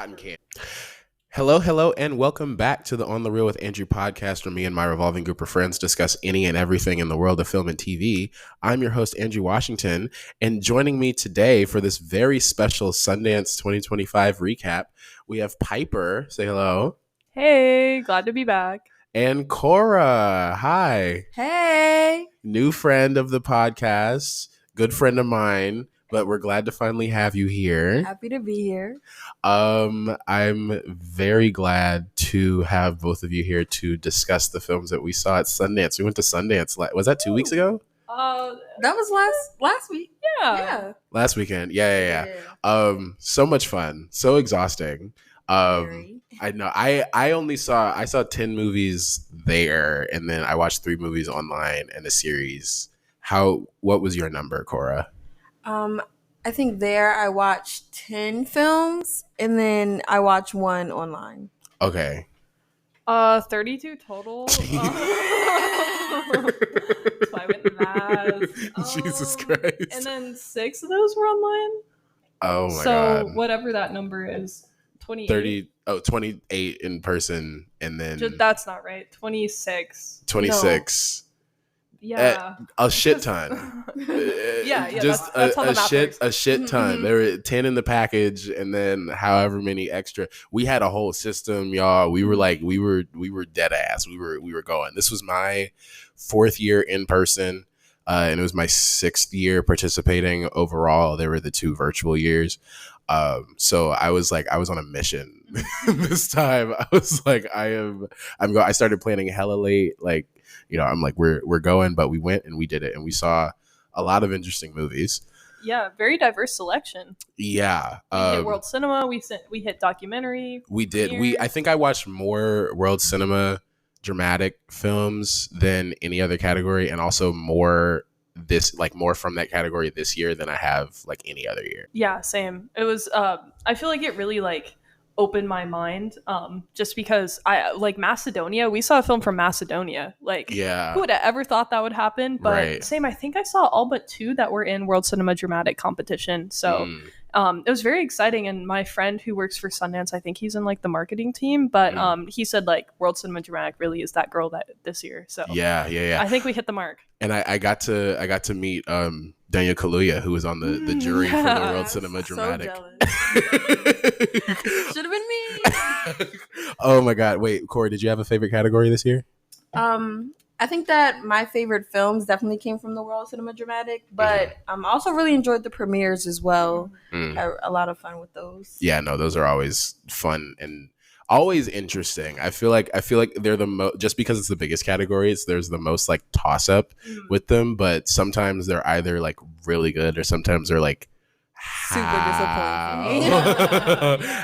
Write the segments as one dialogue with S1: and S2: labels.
S1: Can. Hello, and welcome back to the On the Reel with Andrew podcast, where me and my revolving group of friends discuss any and everything in the world of film and TV. I'm your host, Andrew Washington, and joining me today for this very special Sundance 2025 recap, we have Piper. Say hello.
S2: Hey, glad to be back.
S1: And Korah. Hi.
S3: Hey.
S1: New friend of the podcast, good friend of mine, but we're glad to finally have you here.
S3: Happy to be here.
S1: I'm very glad to have both of you here to discuss the films that we saw at Sundance. We went to Sundance. Was that 2 weeks ago?
S3: That was last week.
S2: Yeah.
S1: Last weekend. Yeah. So much fun. So exhausting. I know. I saw 10 movies there, and then I watched 3 movies online and a series. What was your number, Korah?
S3: I think there I watched 10 films, and then I watched 1 online.
S1: Okay.
S2: 32 total. So I went math.
S1: Jesus Christ.
S2: And then 6 of those were online.
S1: Oh my god.
S2: So whatever that number is, 28.
S1: 28 in person, and then
S2: That's not right. 26.
S1: 26.
S2: Yeah.
S1: A shit ton.
S2: Yeah.
S1: Just
S2: that's how the math works.
S1: a shit ton.
S3: Mm-hmm.
S1: There were 10 in the package, and then however many extra. We had a whole system, y'all. We were dead ass. We were going. This was my 4th year in person, and it was my 6th year participating overall. There were the 2 virtual years. So I was on a mission this time. I was like, I started planning hella late. Like, I'm like, we're going, but we went and we did it, and we saw a lot of interesting movies.
S2: Yeah, very diverse selection.
S1: Yeah.
S2: We hit World Cinema. We hit documentary.
S1: We did. I think I watched more World Cinema dramatic films than any other category, and also more from that category this year than I have like any other year.
S2: Yeah, same. It was I feel like it really opened my mind, just because I like Macedonia. We saw a film from Macedonia. Who would have ever thought that would happen? But
S1: right.
S2: Same, I think I saw all but 2 that were in World Cinema Dramatic competition. So it was very exciting. And my friend who works for Sundance, I think he's in the marketing team, but he said World Cinema Dramatic really is that girl that this year. So
S1: yeah.
S2: I think we hit the mark.
S1: And I got to meet Daniel Kaluuya, who was on the jury for the World Cinema Dramatic.
S3: Should have been me.
S1: Oh my god! Wait, Corey, did you have a favorite category this year?
S3: I think that my favorite films definitely came from the World Cinema Dramatic, but also really enjoyed the premieres as well. Had a lot of fun with those.
S1: Yeah, no, those are always fun and always interesting. I feel like they're the most, just because it's the biggest categories, there's the most toss up with them, but sometimes they're either really good or sometimes they're
S3: super disappointing.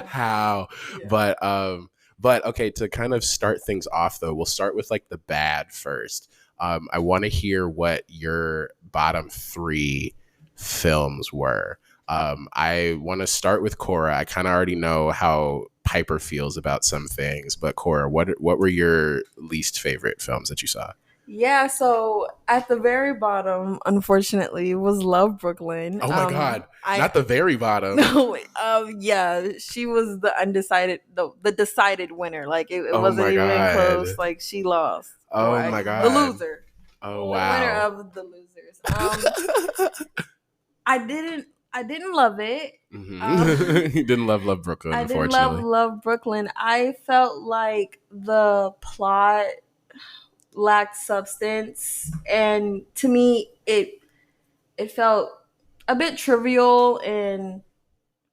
S1: How? Yeah. But okay, to kind of start things off though, we'll start with the bad first. I want to hear what your bottom 3 films were. I want to start with Korah. I kind of already know how Piper feels about some things, but Korah, what were your least favorite films that you saw?
S3: Yeah, so at the very bottom, unfortunately, was Love Brooklyn.
S1: Oh my God. Not the very bottom.
S3: No, yeah, she was the decided winner. It wasn't even close. She lost.
S1: Oh my God.
S3: The loser.
S1: Oh wow.
S3: The winner of the losers. I didn't love it.
S1: You didn't love Brooklyn, unfortunately.
S3: I didn't love Brooklyn. I felt like the plot lacked substance, and to me it felt a bit trivial and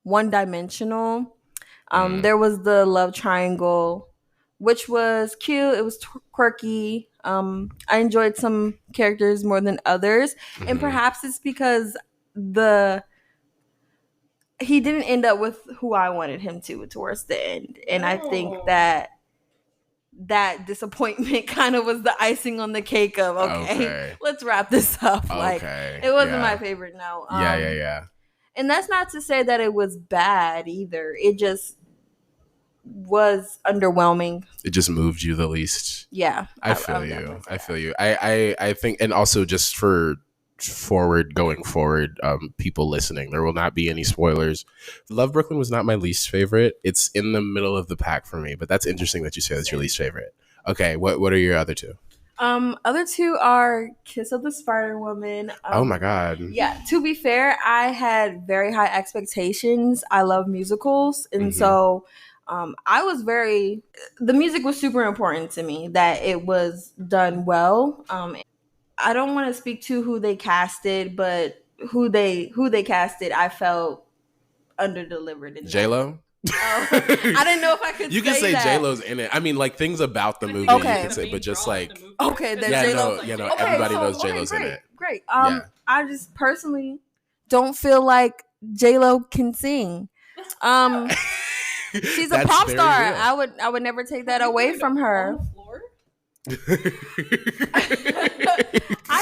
S3: one-dimensional. There was the love triangle, which was cute. It was quirky. I enjoyed some characters more than others, and perhaps it's because he didn't end up with who I wanted him to towards the end, and I think that disappointment kind of was the icing on the cake of okay. Let's wrap this up. It wasn't my favorite. No.
S1: Yeah.
S3: And that's not to say that it was bad either. It just was underwhelming.
S1: It just moved you the least.
S3: Yeah.
S1: I feel you. I think, and also just for going forward, people listening. There will not be any spoilers. Love Brooklyn was not my least favorite. It's in the middle of the pack for me, but that's interesting that you say that's your least favorite. Okay, what are your other two?
S3: Other two are Kiss of the Spider Woman.
S1: Oh my God.
S3: Yeah, to be fair, I had very high expectations. I love musicals, and so the music was super important to me, that it was done well. I don't want to speak to who they casted, but who they casted, I felt underdelivered in
S1: J-Lo?
S3: I didn't know if I could.
S1: You can say
S3: that.
S1: J-Lo's in it. I mean, like things about the movie.
S3: Okay.
S1: You can say, but just like
S3: J-Lo.
S1: Everybody knows J-Lo's in it.
S3: Great. I just personally don't feel like J-Lo can sing. She's a pop star. Real. I would never take that away from her. I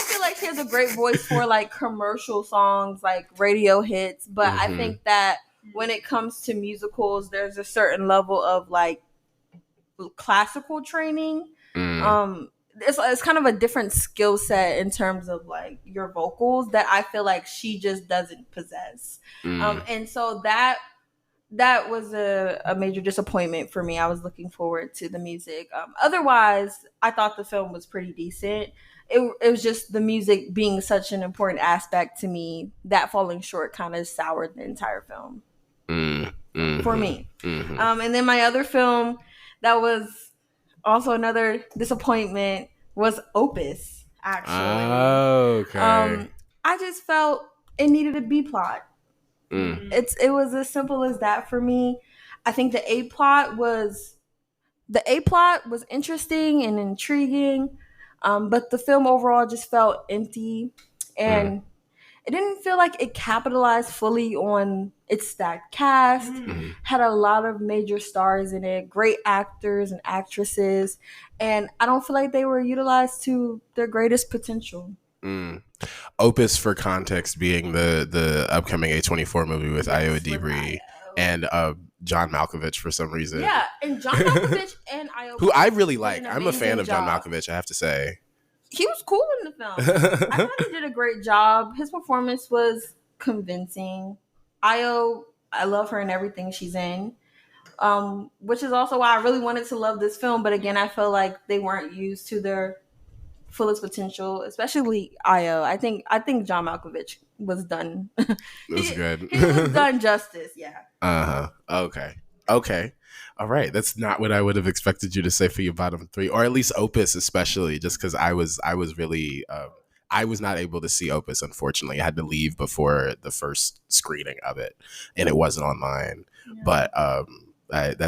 S3: feel like she has a great voice for like commercial songs, like radio hits, but I think that when it comes to musicals, there's a certain level of like classical training. It's kind of a different skill set in terms of like your vocals that I feel like she just doesn't possess. And so that was a major disappointment for me. I was looking forward to the music. Otherwise, I thought the film was pretty decent. It was just the music being such an important aspect to me that falling short kind of soured the entire film for me. And then my other film that was also another disappointment was Opus, actually. Okay. I just felt it needed a B plot. It was as simple as that for me. I think the A plot was interesting and intriguing, but the film overall just felt empty, and it didn't feel like it capitalized fully on its stacked cast. Had a lot of major stars in it, great actors and actresses, and I don't feel like they were utilized to their greatest potential.
S1: Opus, for context, being the upcoming A24 movie with Ayo Edebiri and John Malkovich for some reason.
S3: Yeah, and John Malkovich and Ayo,
S1: who I really like. I'm a fan of John Malkovich, I have to say.
S3: He was cool in the film. I thought he did a great job. His performance was convincing. Ayo, I love her in everything she's in, which is also why I really wanted to love this film. But again, I feel like they weren't used to their fullest potential, especially Ayo. I think John Malkovich was done.
S1: It was good.
S3: He was done justice. Yeah.
S1: Okay. All right. That's not what I would have expected you to say for your bottom three, or at least Opus, especially, just because I was really I was not able to see Opus. Unfortunately, I had to leave before the first screening of it, and it wasn't online. Yeah. But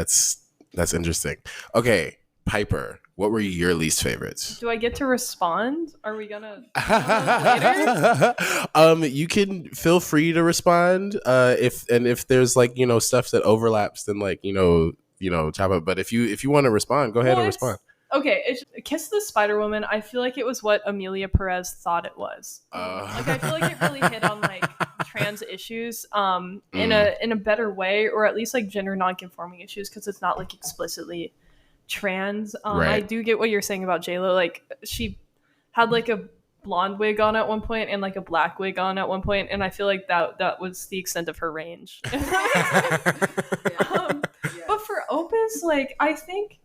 S1: that's interesting. Okay, Piper, what were your least favorites?
S2: Do I get to respond? Are we gonna
S1: later? You can feel free to respond. If there's like, stuff that overlaps, then like, chop up. But if you want to respond, go ahead and respond.
S2: Okay, Kiss the Spider Woman, I feel like it was what Amelia Perez thought it was. Like, I feel like it really hit on like trans issues in a better way, or at least like gender non-conforming issues, because it's not like explicitly trans. Right. I do get what you're saying about J-Lo. Like, she had like a blonde wig on at one point and like a black wig on at one point, and I feel like that was the extent of her range. But for Opus, like, I think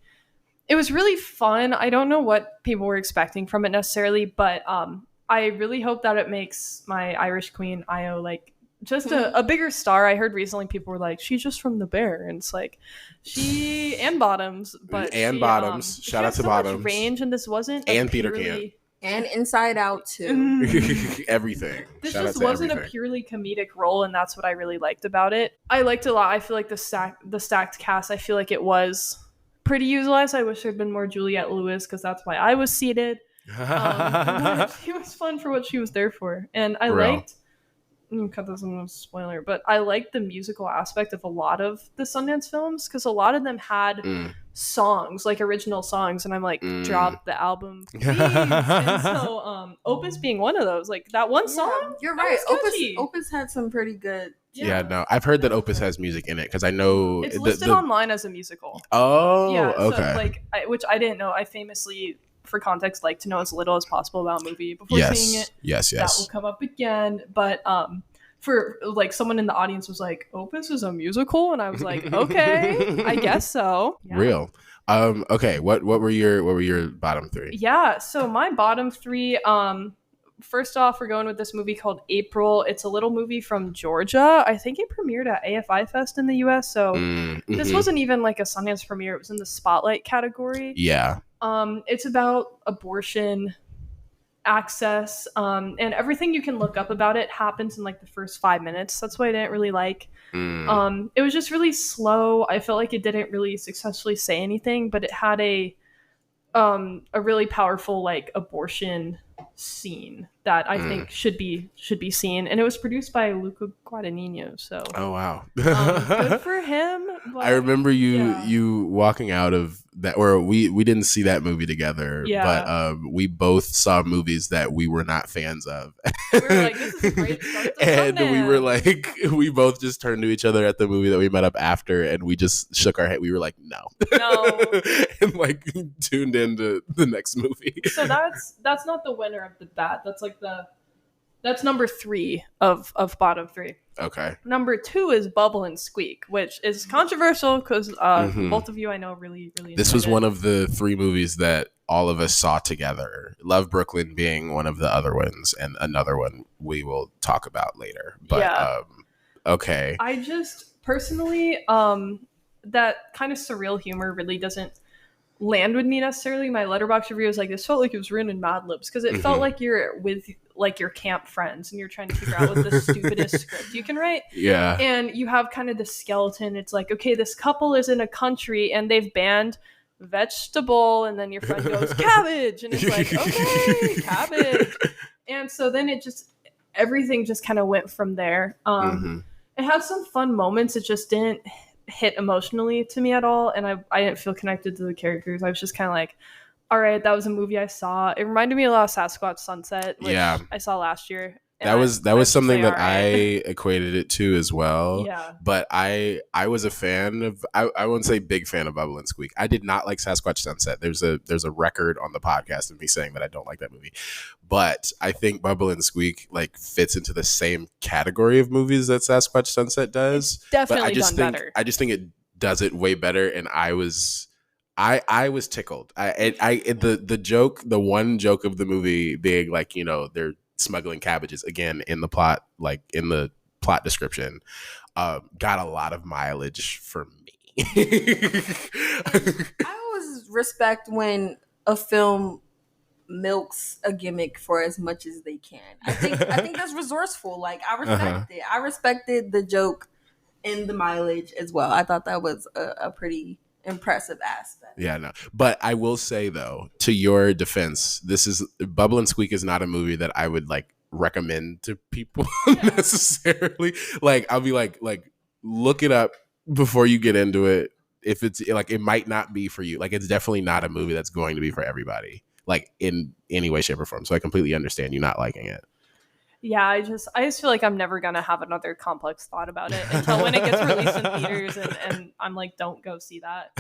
S2: it was really fun. I don't know what people were expecting from it necessarily, but I really hope that it makes my Irish queen Ayo like just a bigger star. I heard recently people were like, she's just from The Bear, and it's like, she and Bottoms, but
S1: Bottoms. Shout out to Bottoms.
S2: Much range, and this wasn't
S1: and Peter Can
S3: and Inside Out too.
S1: Everything.
S2: This just wasn't a purely comedic role, and that's what I really liked about it. I liked it a lot. I feel like the stacked cast, I feel like it was pretty utilized. I wish there'd been more Juliette Lewis, because that's why I was seated. She was fun for what she was there for, and I liked. Cut this in a spoiler, but I liked the musical aspect of a lot of the Sundance films, because a lot of them had songs, like original songs, and I'm like, drop the album, please. And so Opus being one of those, like that one song.
S3: You're right. Opus had some pretty good.
S1: Yeah, no, I've heard that Opus has music in it, because I know
S2: it's listed online as a musical.
S1: Oh,
S2: yeah,
S1: okay.
S2: So, like, which I didn't know. I famously for context, like to know as little as possible about a movie before seeing it.
S1: Yes.
S2: That will come up again. But for like someone in the audience was like, Opus is a musical, and I was like, okay, I guess so. Yeah.
S1: Real. Okay, what were your bottom three?
S2: Yeah, so my bottom three, first off, we're going with this movie called April. It's a little movie from Georgia. I think it premiered at AFI Fest in the US, so this wasn't even like a Sundance premiere. It was in the Spotlight category.
S1: Yeah.
S2: It's about abortion access, and everything you can look up about it happens in like the first 5 minutes. That's what I didn't really like. It was just really slow. I felt like it didn't really successfully say anything, but it had a really powerful like abortion scene that I think should be seen, and it was produced by Luca Guadagnino. So
S1: oh wow,
S2: good for him. But,
S1: I remember you walking out of that, or we didn't see that movie together, but we both saw movies that we were not fans of.
S2: We were like, this is a great start to
S1: and
S2: Sundance.
S1: we were like, we both just turned to each other at the movie that we met up after, and we just shook our head. We were like, no, and like tuned into the next movie.
S2: So that's not the winner of the bat. That's like that's number 3 of bottom 3.
S1: Okay.
S2: Number 2 is Bubble and Squeak, which is controversial because both of you I know really
S1: this was one of the 3 movies that all of us saw together. Love Brooklyn being one of the other ones, and another one we will talk about later. But okay.
S2: I just personally that kind of surreal humor really doesn't land with me necessarily. My Letterboxd review was like, this felt like it was written in Mad Libs, because it felt like you're with like your camp friends and you're trying to figure out what the stupidest script you can write.
S1: Yeah.
S2: And you have kind of the skeleton. It's like, okay, this couple is in a country and they've banned vegetable, and then your friend goes cabbage, and it's like, okay, cabbage. And so then everything just kind of went from there. It had some fun moments. It just didn't hit emotionally to me at all, and I didn't feel connected to the characters. I was just kind of like, all right, that was a movie I saw. It reminded me a lot of Sasquatch Sunset, which I saw last year.
S1: That was something that I equated it to as well.
S2: Yeah.
S1: But I was a fan of, I wouldn't say big fan of Bubble and Squeak. I did not like Sasquatch Sunset. There's a record on the podcast of me saying that I don't like that movie. But I think Bubble and Squeak like fits into the same category of movies that Sasquatch Sunset does.
S2: It's definitely better.
S1: I just think it does it way better, and I was tickled. The joke, the one joke of the movie being like, you know, they're smuggling cabbages again in the plot, like in the plot description, got a lot of mileage for me.
S3: I always respect when a film milks a gimmick for as much as they can. I think that's resourceful. Like, I respect it. I respected the joke and the mileage as well. I thought that was a pretty impressive aspect.
S1: Yeah, no. But I will say though, to your defense, Bubble and Squeak is not a movie that I would like recommend to people necessarily. Like, I'll be like look it up before you get into it. If it's like, it might not be for you. Like, it's definitely not a movie that's going to be for everybody, like in any way, shape, or form. So I completely understand you not liking it.
S2: Yeah, I just feel like I'm never gonna have another complex thought about it until when it gets released in theaters, and I'm like, don't go see that.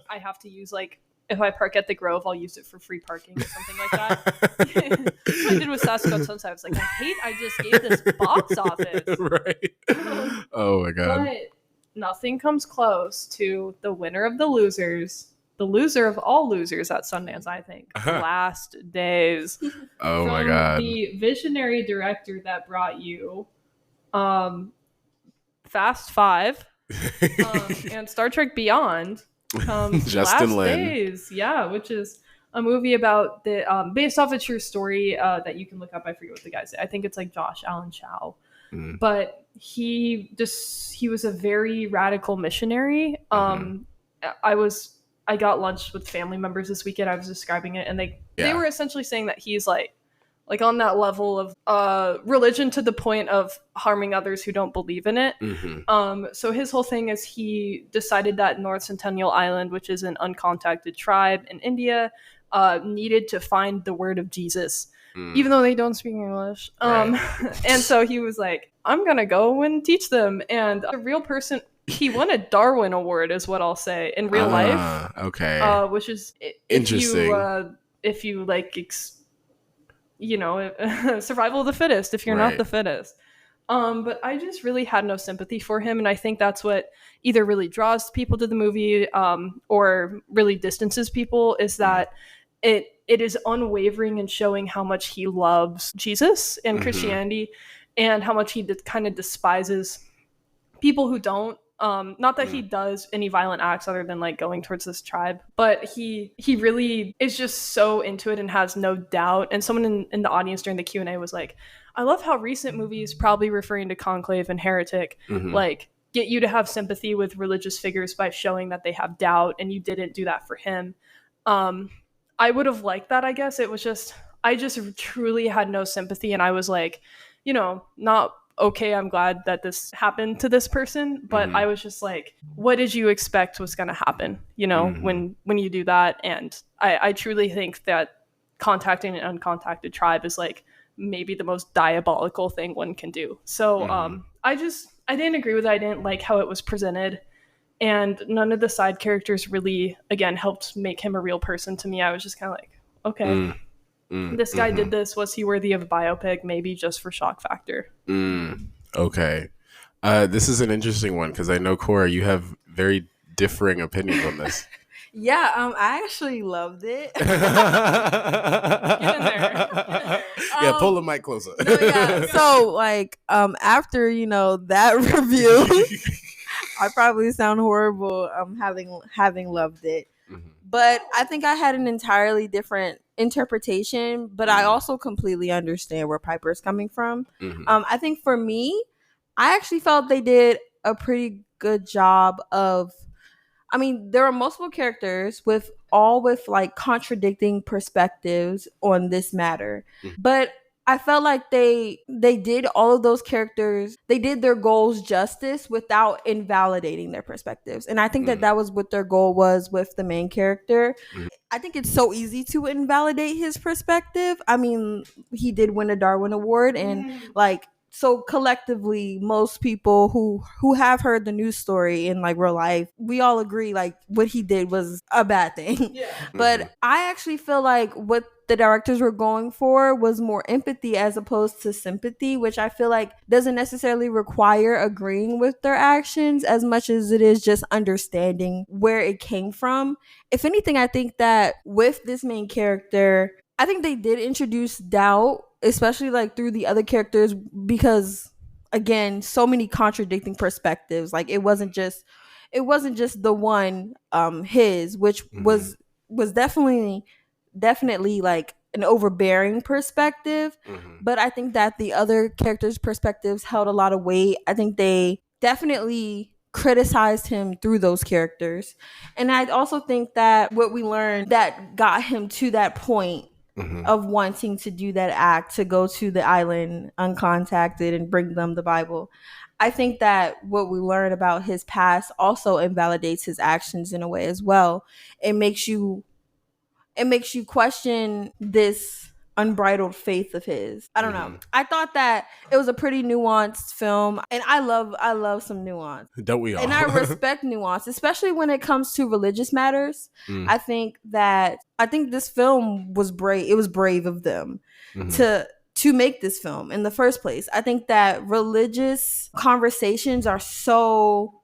S2: I have to use, like, if I park at the Grove, I'll use it for free parking or something like that. That's what I did with Sasquatch Sunset. I was like, I just gave this box office.
S1: Right. Oh my god.
S2: But nothing comes close to the winner of the losers. The loser of all losers at Sundance, I think. Last Days.
S1: Oh my god.
S2: The visionary director that brought you Fast Five and Star Trek Beyond comes
S1: Justin
S2: Last
S1: Lin.
S2: Days. Yeah, which is a movie about the based off a true story that you can look up. I forget what the guy said. I think it's like Josh Allen Chow. But he was a very radical missionary. I got lunch with family members this weekend. I was describing it, and they were essentially saying that he's like on that level of religion to the point of harming others who don't believe in it. So his whole thing is he decided that North Centennial Island, which is an uncontacted tribe in India, needed to find the word of Jesus, even though they don't speak English. And so he was like, I'm going to go and teach them. And a real person... He won a Darwin Award, is what I'll say, in real life.
S1: Okay.
S2: Which is
S1: interesting.
S2: if you like survival of the fittest if you're not the fittest. But I just really had no sympathy for him, and I think that's what either really draws people to the movie, or really distances people, is that it is unwavering in showing how much he loves Jesus and Christianity, and how much he kind of despises people who don't. Not that he does any violent acts other than like going towards this tribe, but he really is just so into it and has no doubt. And someone in the audience during the Q&A was like, I love how recent movies, probably referring to Conclave and Heretic, like get you to have sympathy with religious figures by showing that they have doubt, and you didn't do that for him. I would have liked that, I guess. It was just, I just truly had no sympathy, and I was like, not okay, I'm glad that this happened to this person, but I was just like, what did you expect was going to happen, when you do that? And I truly think that contacting an uncontacted tribe is like maybe the most diabolical thing one can do. So I didn't agree with it. I didn't like how it was presented, and none of the side characters really, again, helped make him a real person to me. I was just kind of like, okay, this guy did this. Was he worthy of a biopic? Maybe just for shock factor.
S1: Okay. This is an interesting one because I know, Korah, you have very differing opinions on this.
S3: Yeah, I actually loved it.
S2: Get in there.
S1: Yeah, pull the mic closer.
S3: No, yeah. So, like, after that review, I probably sound horrible. Having loved it, but I think I had an entirely different interpretation. But I also completely understand where Piper's coming from. I think for me, I actually felt they did a pretty good job of. I mean, there are multiple characters with like contradicting perspectives on this matter, but I felt like they did all of those characters. They did their goals justice without invalidating their perspectives, and I think that was what their goal was with the main character. I think it's so easy to invalidate his perspective. I mean, he did win a Darwin Award, and like. So collectively, most people who have heard the news story in like real life, we all agree like what he did was a bad thing. Yeah. But I actually feel like what the directors were going for was more empathy as opposed to sympathy, which I feel like doesn't necessarily require agreeing with their actions as much as it is just understanding where it came from. If anything, I think that with this main character, I think they did introduce doubt, especially like through the other characters, because again, so many contradicting perspectives. Like it wasn't just the one his, which was definitely like an overbearing perspective. But I think that the other characters' perspectives held a lot of weight. I think they definitely criticized him through those characters, and I also think that what we learned that got him to that point of wanting to do that act, to go to the island uncontacted and bring them the Bible. I think that what we learn about his past also invalidates his actions in a way as well. It makes you question this unbridled faith of his. I don't know. I thought that it was a pretty nuanced film, and I love some nuance.
S1: Don't we all?
S3: And I respect nuance, especially when it comes to religious matters. I think this film was brave. It was brave of them to make this film in the first place. I think that religious conversations are so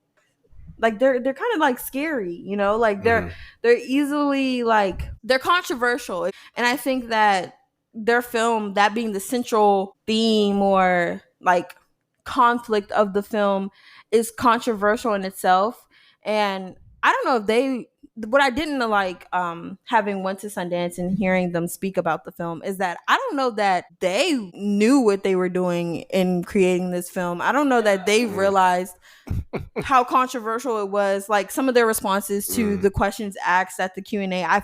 S3: like they're kind of like scary, like they're easily like they're controversial, and I think that their film, that being the central theme or like conflict of the film, is controversial in itself. And I don't know if what I didn't like having went to Sundance and hearing them speak about the film is that I don't know that they knew what they were doing in creating this film. I don't know that they realized how controversial it was. Like some of their responses to the questions asked at the Q&A, I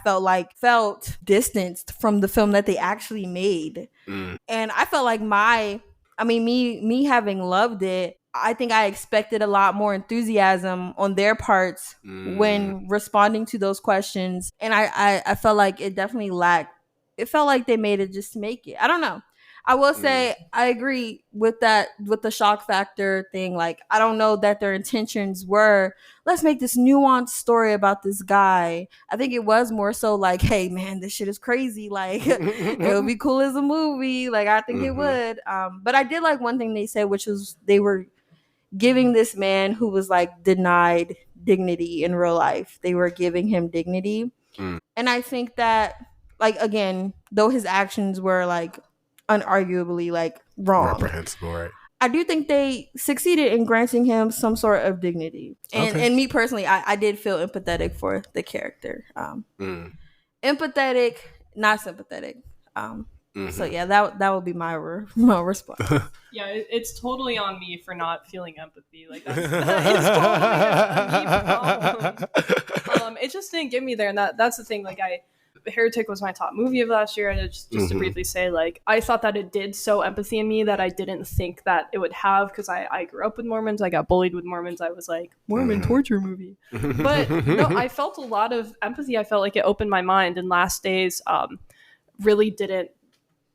S3: felt distanced from the film that they actually made. And I felt like me having loved it, I think I expected a lot more enthusiasm on their parts when responding to those questions. And I felt like it definitely lacked. It felt like they made it just to make it. I don't know. I will say I agree with that, with the shock factor thing. Like, I don't know that their intentions were, let's make this nuanced story about this guy. I think it was more so like, hey man, this shit is crazy. Like, it would be cool as a movie. Like, I think it would. But I did like one thing they said, which was they were giving this man who was like denied dignity in real life, they were giving him dignity. And I think that, like, again, though his actions were like unarguably like wrong,
S1: reprehensible, right?
S3: I do think they succeeded in granting him some sort of dignity. And me personally, I did feel empathetic for the character. Empathetic, not sympathetic. So yeah, that would be my response.
S2: Yeah, it's totally on me for not feeling empathy. Like, that is totally a me problem. It just didn't get me there, and that's the thing. Like, Heretic was my top movie of last year, and just to briefly say, like, I thought that it did sow empathy in me that I didn't think that it would have, because I grew up with Mormons, I got bullied with Mormons, I was like, Mormon torture movie. But no, I felt a lot of empathy. I felt like it opened my mind, and Last Days really didn't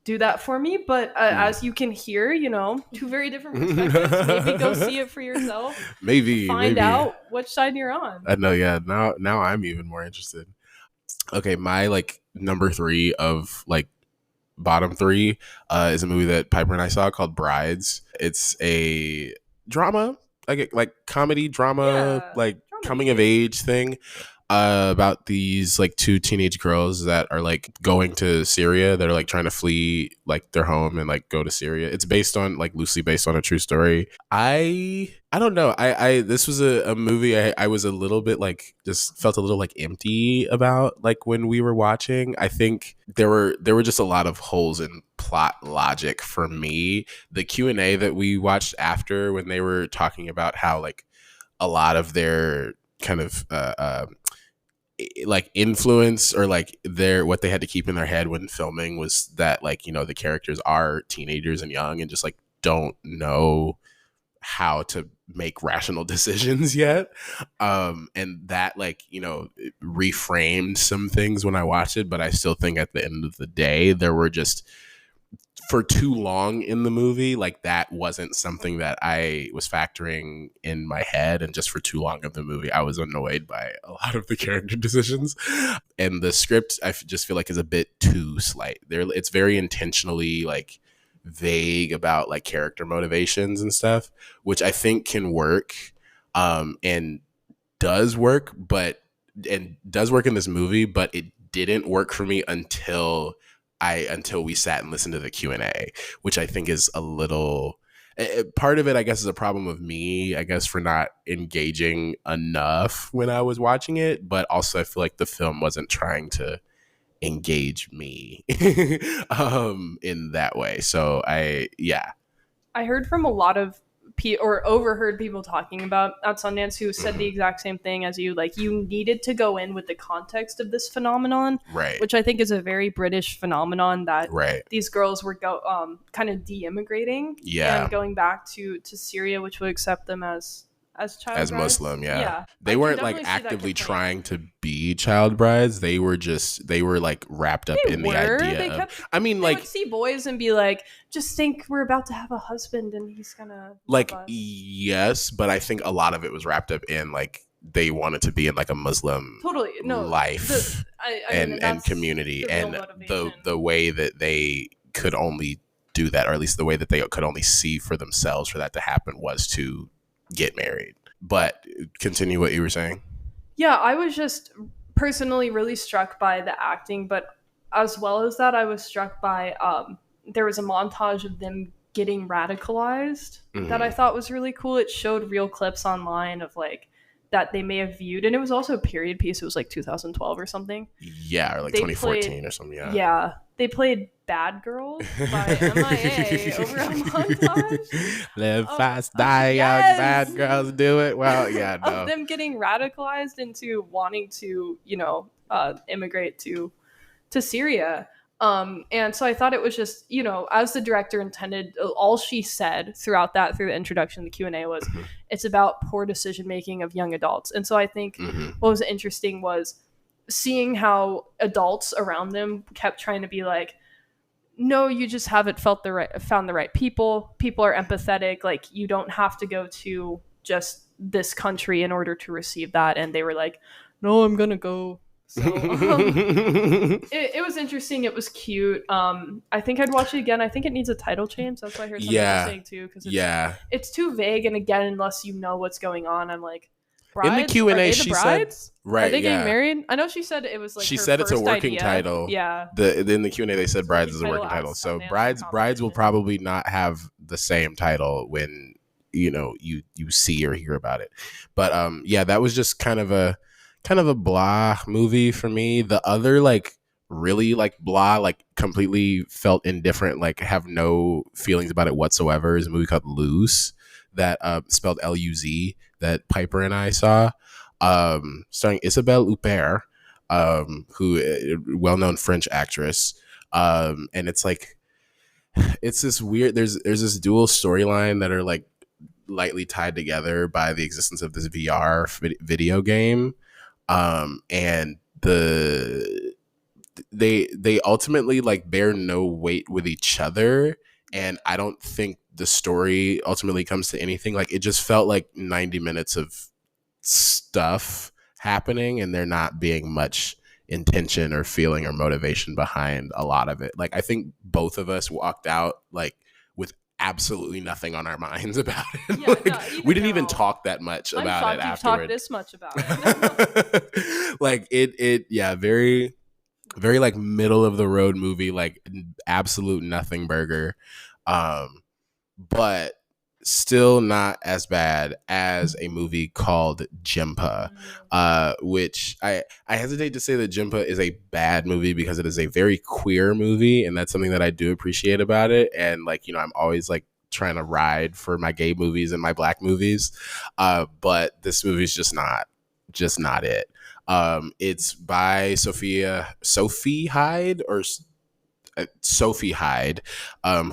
S2: do that for me. But as you can hear, you know, two very different perspectives. Maybe go see it for yourself.
S1: Maybe
S2: find out which side you're on.
S1: I know. Yeah. Now I'm even more interested. Okay, my like number 3 of like bottom 3 is a movie that Piper and I saw called Brides. It's a drama, like comedy drama, like coming of age thing. About these like 2 teenage girls that are like going to Syria. They're like trying to flee like their home and like go to Syria. It's based on like loosely based on a true story. I don't know. I this was a movie I was a little bit like just felt a little like empty about like when we were watching. I think there were just a lot of holes in plot logic for me. The Q&A that we watched after, when they were talking about how like a lot of their kind of like influence or like what they had to keep in their head when filming was that, like, you know, the characters are teenagers and young and just like don't know how to make rational decisions yet, and that, like, you know, reframed some things when I watched it. But I still think at the end of the day there were just, for too long in the movie, like that wasn't something that I was factoring in my head, and just for too long of the movie I was annoyed by a lot of the character decisions. And the script, I just feel like, is a bit too slight. It's very intentionally like vague about like character motivations and stuff, which I think can work, and does work in this movie, but it didn't work for me until we sat and listened to the Q&A, which I think is a little part of it, I guess, is a problem of me, I guess, for not engaging enough when I was watching it. But also I feel like the film wasn't trying to engage me in that way. So I heard
S2: from a lot of or overheard people talking about at Sundance who said the exact same thing as you. Like, you needed to go in with the context of this phenomenon,
S1: right? Which
S2: I think is a very British phenomenon, that
S1: right.
S2: These girls were kind of de-immigrating, and going back to Syria, which would accept them as
S1: Muslim. They weren't like actively trying to be child brides. They were like wrapped up in the idea of,
S2: they would see boys and be like, just think we're about to have a husband and he's gonna
S1: like us. Yes, but I think a lot of it was wrapped up in like they wanted to be in like a Muslim life and community, and the way that they could only do that, or at least the way that they could only see for themselves for that to happen, was to get married. But continue what you were saying.
S2: Yeah, I was just personally really struck by the acting, but as well as that, I was struck by there was a montage of them getting radicalized that I thought was really cool. It showed real clips online of like that they may have viewed, and it was also a period piece. It was like 2012 or something.
S1: Yeah, or like 2014 or something.
S2: Yeah, they played Bad Girls by MIA over a montage.
S1: Live fast, die young, bad girls do it. Well, yeah, no.
S2: Of them getting radicalized into wanting to, you know, immigrate to Syria. And so I thought it was just, you know, as the director intended, all she said throughout through the introduction, the Q&A was, it's about poor decision making of young adults. And so I think what was interesting was seeing how adults around them kept trying to be like, no, you just haven't found the right people. People are empathetic. Like, you don't have to go to just this country in order to receive that. And they were like, no, I'm gonna go. So it was interesting. It was cute. I think I'd watch it again. I think it needs a title change. That's what I heard some people saying too, because it's too vague. And again, unless you know what's going on, I'm like, brides?
S1: In the Q&A,
S2: are they
S1: she
S2: brides?
S1: said, right,
S2: are they getting married? I know she said it was like
S1: she
S2: her
S1: said it's a
S2: first
S1: working
S2: idea.
S1: title.
S2: Yeah.
S1: In the Q&A, they said brides is a working title. So brides will probably not have the same title when you see or hear about it. But that was just kind of a blah movie for me. The other like really like blah, like completely felt indifferent, like have no feelings about it whatsoever, is a movie called Luz, that spelled Luz, that Piper and I saw, starring Isabelle Huppert, who well-known French actress, and it's like, it's this weird, there's this dual storyline that are like lightly tied together by the existence of this VR video game, and they ultimately like bear no weight with each other, and I don't think the story ultimately comes to anything. Like, it just felt like 90 minutes of stuff happening, and there not being much intention or feeling or motivation behind a lot of it. Like, I think both of us walked out like with absolutely nothing on our minds about it.
S2: Yeah,
S1: like, we didn't even talk that much about it afterward.
S2: Talked this much about it.
S1: Like it very, very like middle of the road movie, like absolute nothing burger, but still not as bad as a movie called Jimpa, which I hesitate to say that Jimpa is a bad movie because it is a very queer movie, and that's something that I do appreciate about it. And like, I'm always like trying to ride for my gay movies and my black movies, but this movie's just not it. It's by Sophie Hyde,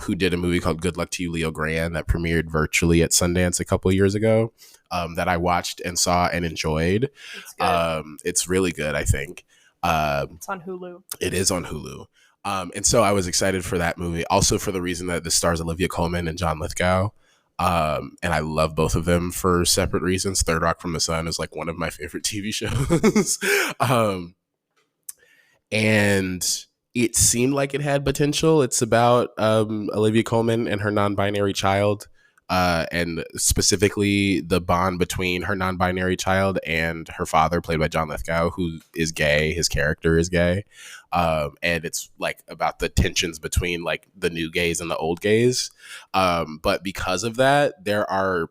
S1: who did a movie called Good Luck to You, Leo Grand, that premiered virtually at Sundance a couple of years ago, that I watched and saw and enjoyed. It's really good, I think.
S2: It's on Hulu.
S1: It is on Hulu. And so I was excited for that movie, also for the reason that this stars Olivia Colman and John Lithgow. And I love both of them for separate reasons. Third Rock from the Sun is like one of my favorite TV shows. And it seemed like it had potential. It's about Olivia Colman and her non-binary child, and specifically the bond between her non-binary child and her father, played by John Lithgow, who is gay. His character is gay. And it's like about the tensions between like the new gays and the old gays. But because of that, there are,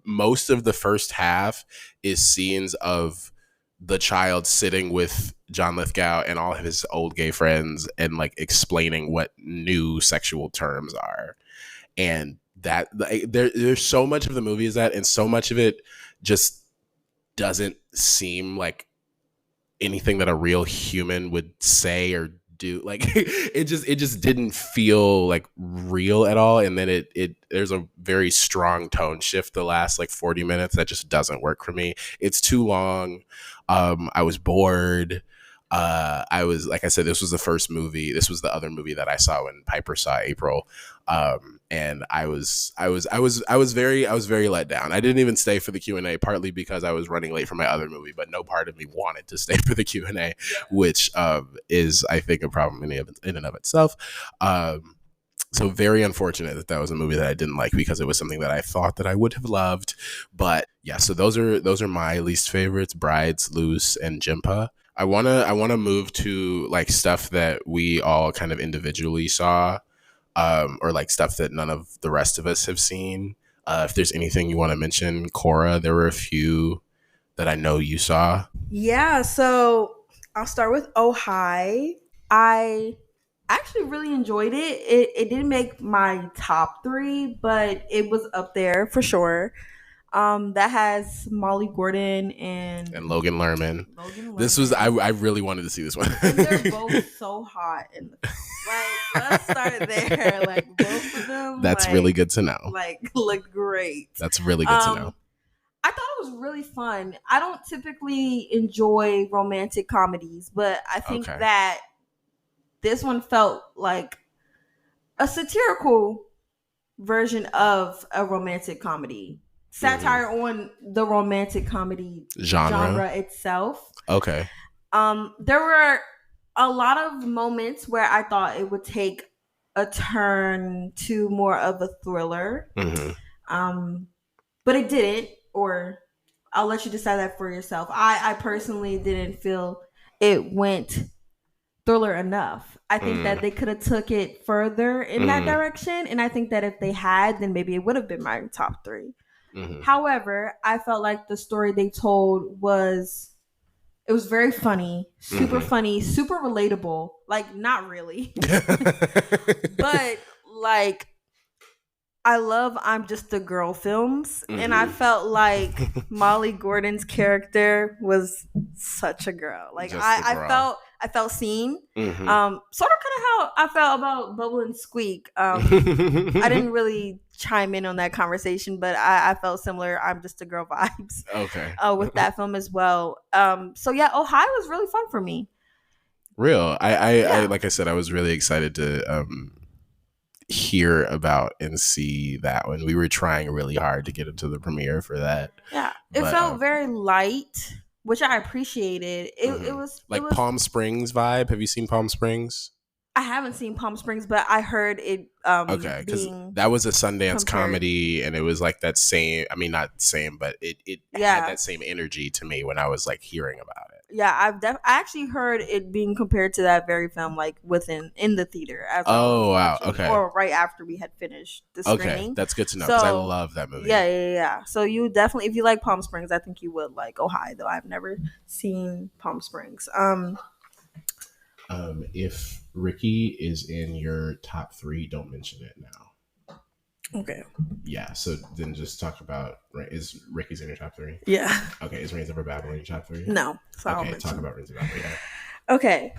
S1: most of the first half is scenes of the child sitting with John Lithgow and all of his old gay friends and like explaining what new sexual terms are. And that there's so much of the movie is that, and so much of it just doesn't seem like anything that a real human would say or do. Like it just didn't feel like real at all. And then there's a very strong tone shift the last like 40 minutes that just doesn't work for me. It's too long. I was bored. I was, like I said, this was the first movie. This was the other movie that I saw when Piper saw April. And I was very let down. I didn't even stay for the Q&A, partly because I was running late for my other movie, but no part of me wanted to stay for the Q&A, which is, I think, a problem in and of itself. So very unfortunate that was a movie that I didn't like, because it was something that I thought that I would have loved. But yeah, so those are my least favorites: Brides, Luz, and Jimpa. I wanna move to like stuff that we all kind of individually saw, or like stuff that none of the rest of us have seen. If there's anything you want to mention, Korah, there were a few that I know you saw.
S3: Yeah, so I'll start with Oh Hi. I actually really enjoyed it. It didn't make my top 3, but it was up there for sure. That has Molly Gordon and
S1: Logan Lerman. This was I really wanted to see this one.
S3: And they're both so hot. And like, let's start there. Like, both of them.
S1: That's like, really good to know.
S3: Like, looked great.
S1: That's really good to know.
S3: I thought it was really fun. I don't typically enjoy romantic comedies, but I think that this one felt like a satirical version of a romantic comedy, satire on the romantic comedy genre itself.
S1: Okay.
S3: There were a lot of moments where I thought it would take a turn to more of a thriller. But it didn't, or I'll let you decide that for yourself. I personally didn't feel it went thriller enough. I think that they could have took it further in that direction, and I think that if they had, then maybe it would have been my top 3. However, I felt like the story they told was very funny, super relatable. Like, not really, but like, I love I'm Just a Girl films, and I felt like Molly Gordon's character was such a girl. Like, I felt seen. Sort of kind of how I felt about Bubble and Squeak. I didn't really chime in on that conversation, but I felt similar I'm Just a Girl vibes.
S1: Okay.
S3: With that film as well. So yeah, Ohio was really fun for me.
S1: Real. I like I said, I was really excited to hear about and see that one. We were trying really hard to get into the premiere for that.
S3: Yeah, it felt very light, which I appreciated. It was
S1: like
S3: it was,
S1: Palm Springs vibe. Have you seen Palm Springs?
S3: I haven't seen Palm Springs, but I heard it.
S1: Okay, because that was a Sundance comedy, and it was like that same. I mean, not same, but it had that same energy to me when I was like hearing about it.
S3: Yeah, I actually heard it being compared to that very film, like in the theater.
S1: Oh wow! Okay.
S3: Or right after we had finished the screening.
S1: Okay, that's good to know because I love that movie.
S3: Yeah. So you definitely, if you like Palm Springs, I think you would like Ohio. Though I've never seen Palm Springs.
S1: If Ricky is in your top 3, don't mention it now.
S3: Okay.
S1: Yeah, so then just talk about, is Ricky's in your top 3?
S3: Yeah.
S1: Okay, is Reigns Over Babel in your top 3?
S3: No.
S1: So okay, talk about Reigns Over Babel, yeah.
S3: Okay.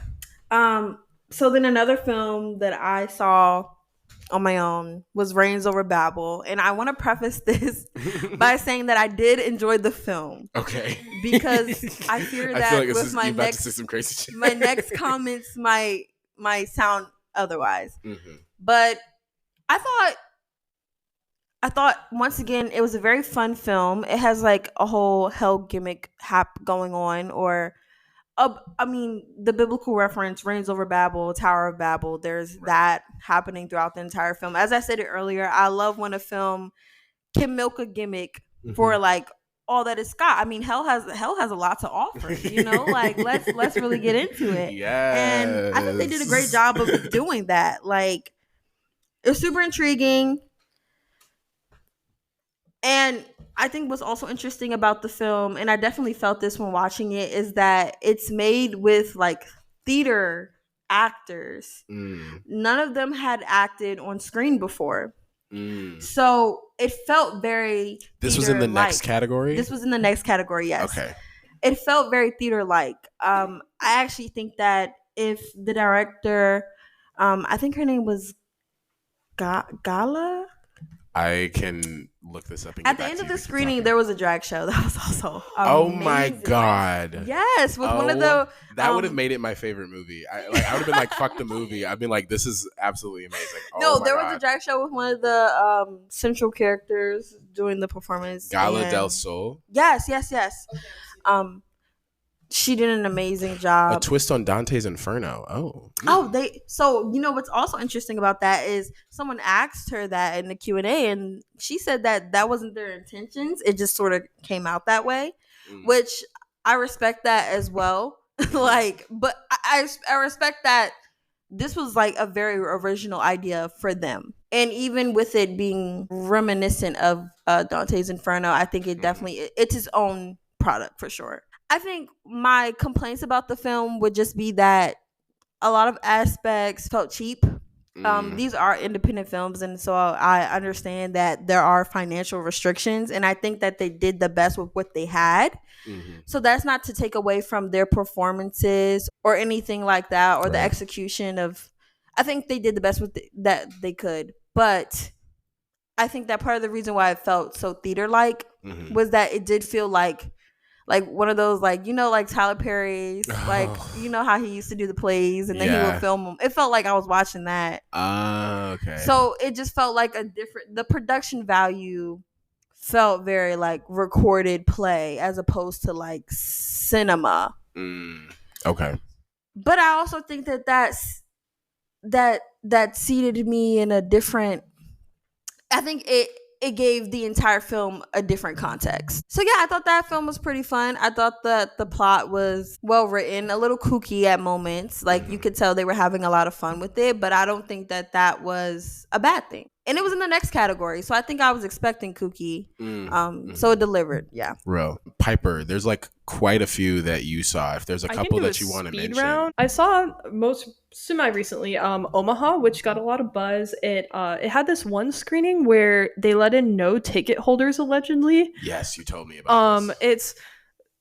S3: So then another film that I saw on my own was Reigns Over Babel, and I want to preface this by saying that I did enjoy the film.
S1: Okay.
S3: Because I fear that
S1: like
S3: with my next comments might sound otherwise. But I thought once again it was a very fun film. It has like a whole hell gimmick going on, or I mean, the biblical reference, Reigns Over Babel, Tower of Babel, there's that happening throughout the entire film. As I said it earlier, I love when a film can milk a gimmick for like all that it's got. I mean, hell has a lot to offer, you know? Like, let's really get into it.
S1: Yeah.
S3: And I think they did a great job of doing that. Like, it was super intriguing. And I think what's also interesting about the film, and I definitely felt this when watching it, is that it's made with like theater actors. None of them had acted on screen before. So it felt very
S1: This was in the next category?
S3: This was in the next category, yes.
S1: Okay.
S3: It felt very theater-like. I actually think that if the director, I think her name was Gala?
S1: I can look this up. And
S3: at the end of the screening, there was a drag show that was also amazing.
S1: Oh my god!
S3: Yes, with one of the
S1: that would have made it my favorite movie. I would have been like, "Fuck the movie." I'd been like, "This is absolutely amazing."
S3: No, there was a drag show with one of the central characters doing the performance.
S1: Gala del Sol.
S3: Yes. She did an amazing job.
S1: A twist on Dante's Inferno.
S3: So you know what's also interesting about that is someone asked her that in the Q&A, and she said that wasn't their intentions. It just sort of came out that way, which I respect that as well. Like, but I respect that this was like a very original idea for them. And even with it being reminiscent of Dante's Inferno, I think it definitely, it's its own product for sure. I think my complaints about the film would just be that a lot of aspects felt cheap. These are independent films, and so I understand that there are financial restrictions, and I think that they did the best with what they had. So that's not to take away from their performances or anything like that, or the execution of. I think they did the best with that they could, but I think that part of the reason why it felt so theater-like was that it did feel like like one of those, like, you know, like Tyler Perry's, like, you know how he used to do the plays and then he would film them. It felt like I was watching that.
S1: Okay.
S3: So it just felt like the production value felt very like recorded play as opposed to like cinema.
S1: Okay.
S3: But I also think that seated me in a different, I think it gave the entire film a different context. So yeah, I thought that film was pretty fun. I thought that the plot was well written, a little kooky at moments. Like you could tell they were having a lot of fun with it, but I don't think that was a bad thing. And it was in the next category, so I think I was expecting kooky. So it delivered. Yeah.
S1: Real. Piper, there's like quite a few that you saw. If there's a couple that you want to mention.
S2: Round. I saw most semi-recently Omaha, which got a lot of buzz. It had this one screening where they let in no ticket holders, allegedly.
S1: Yes, you told me about this.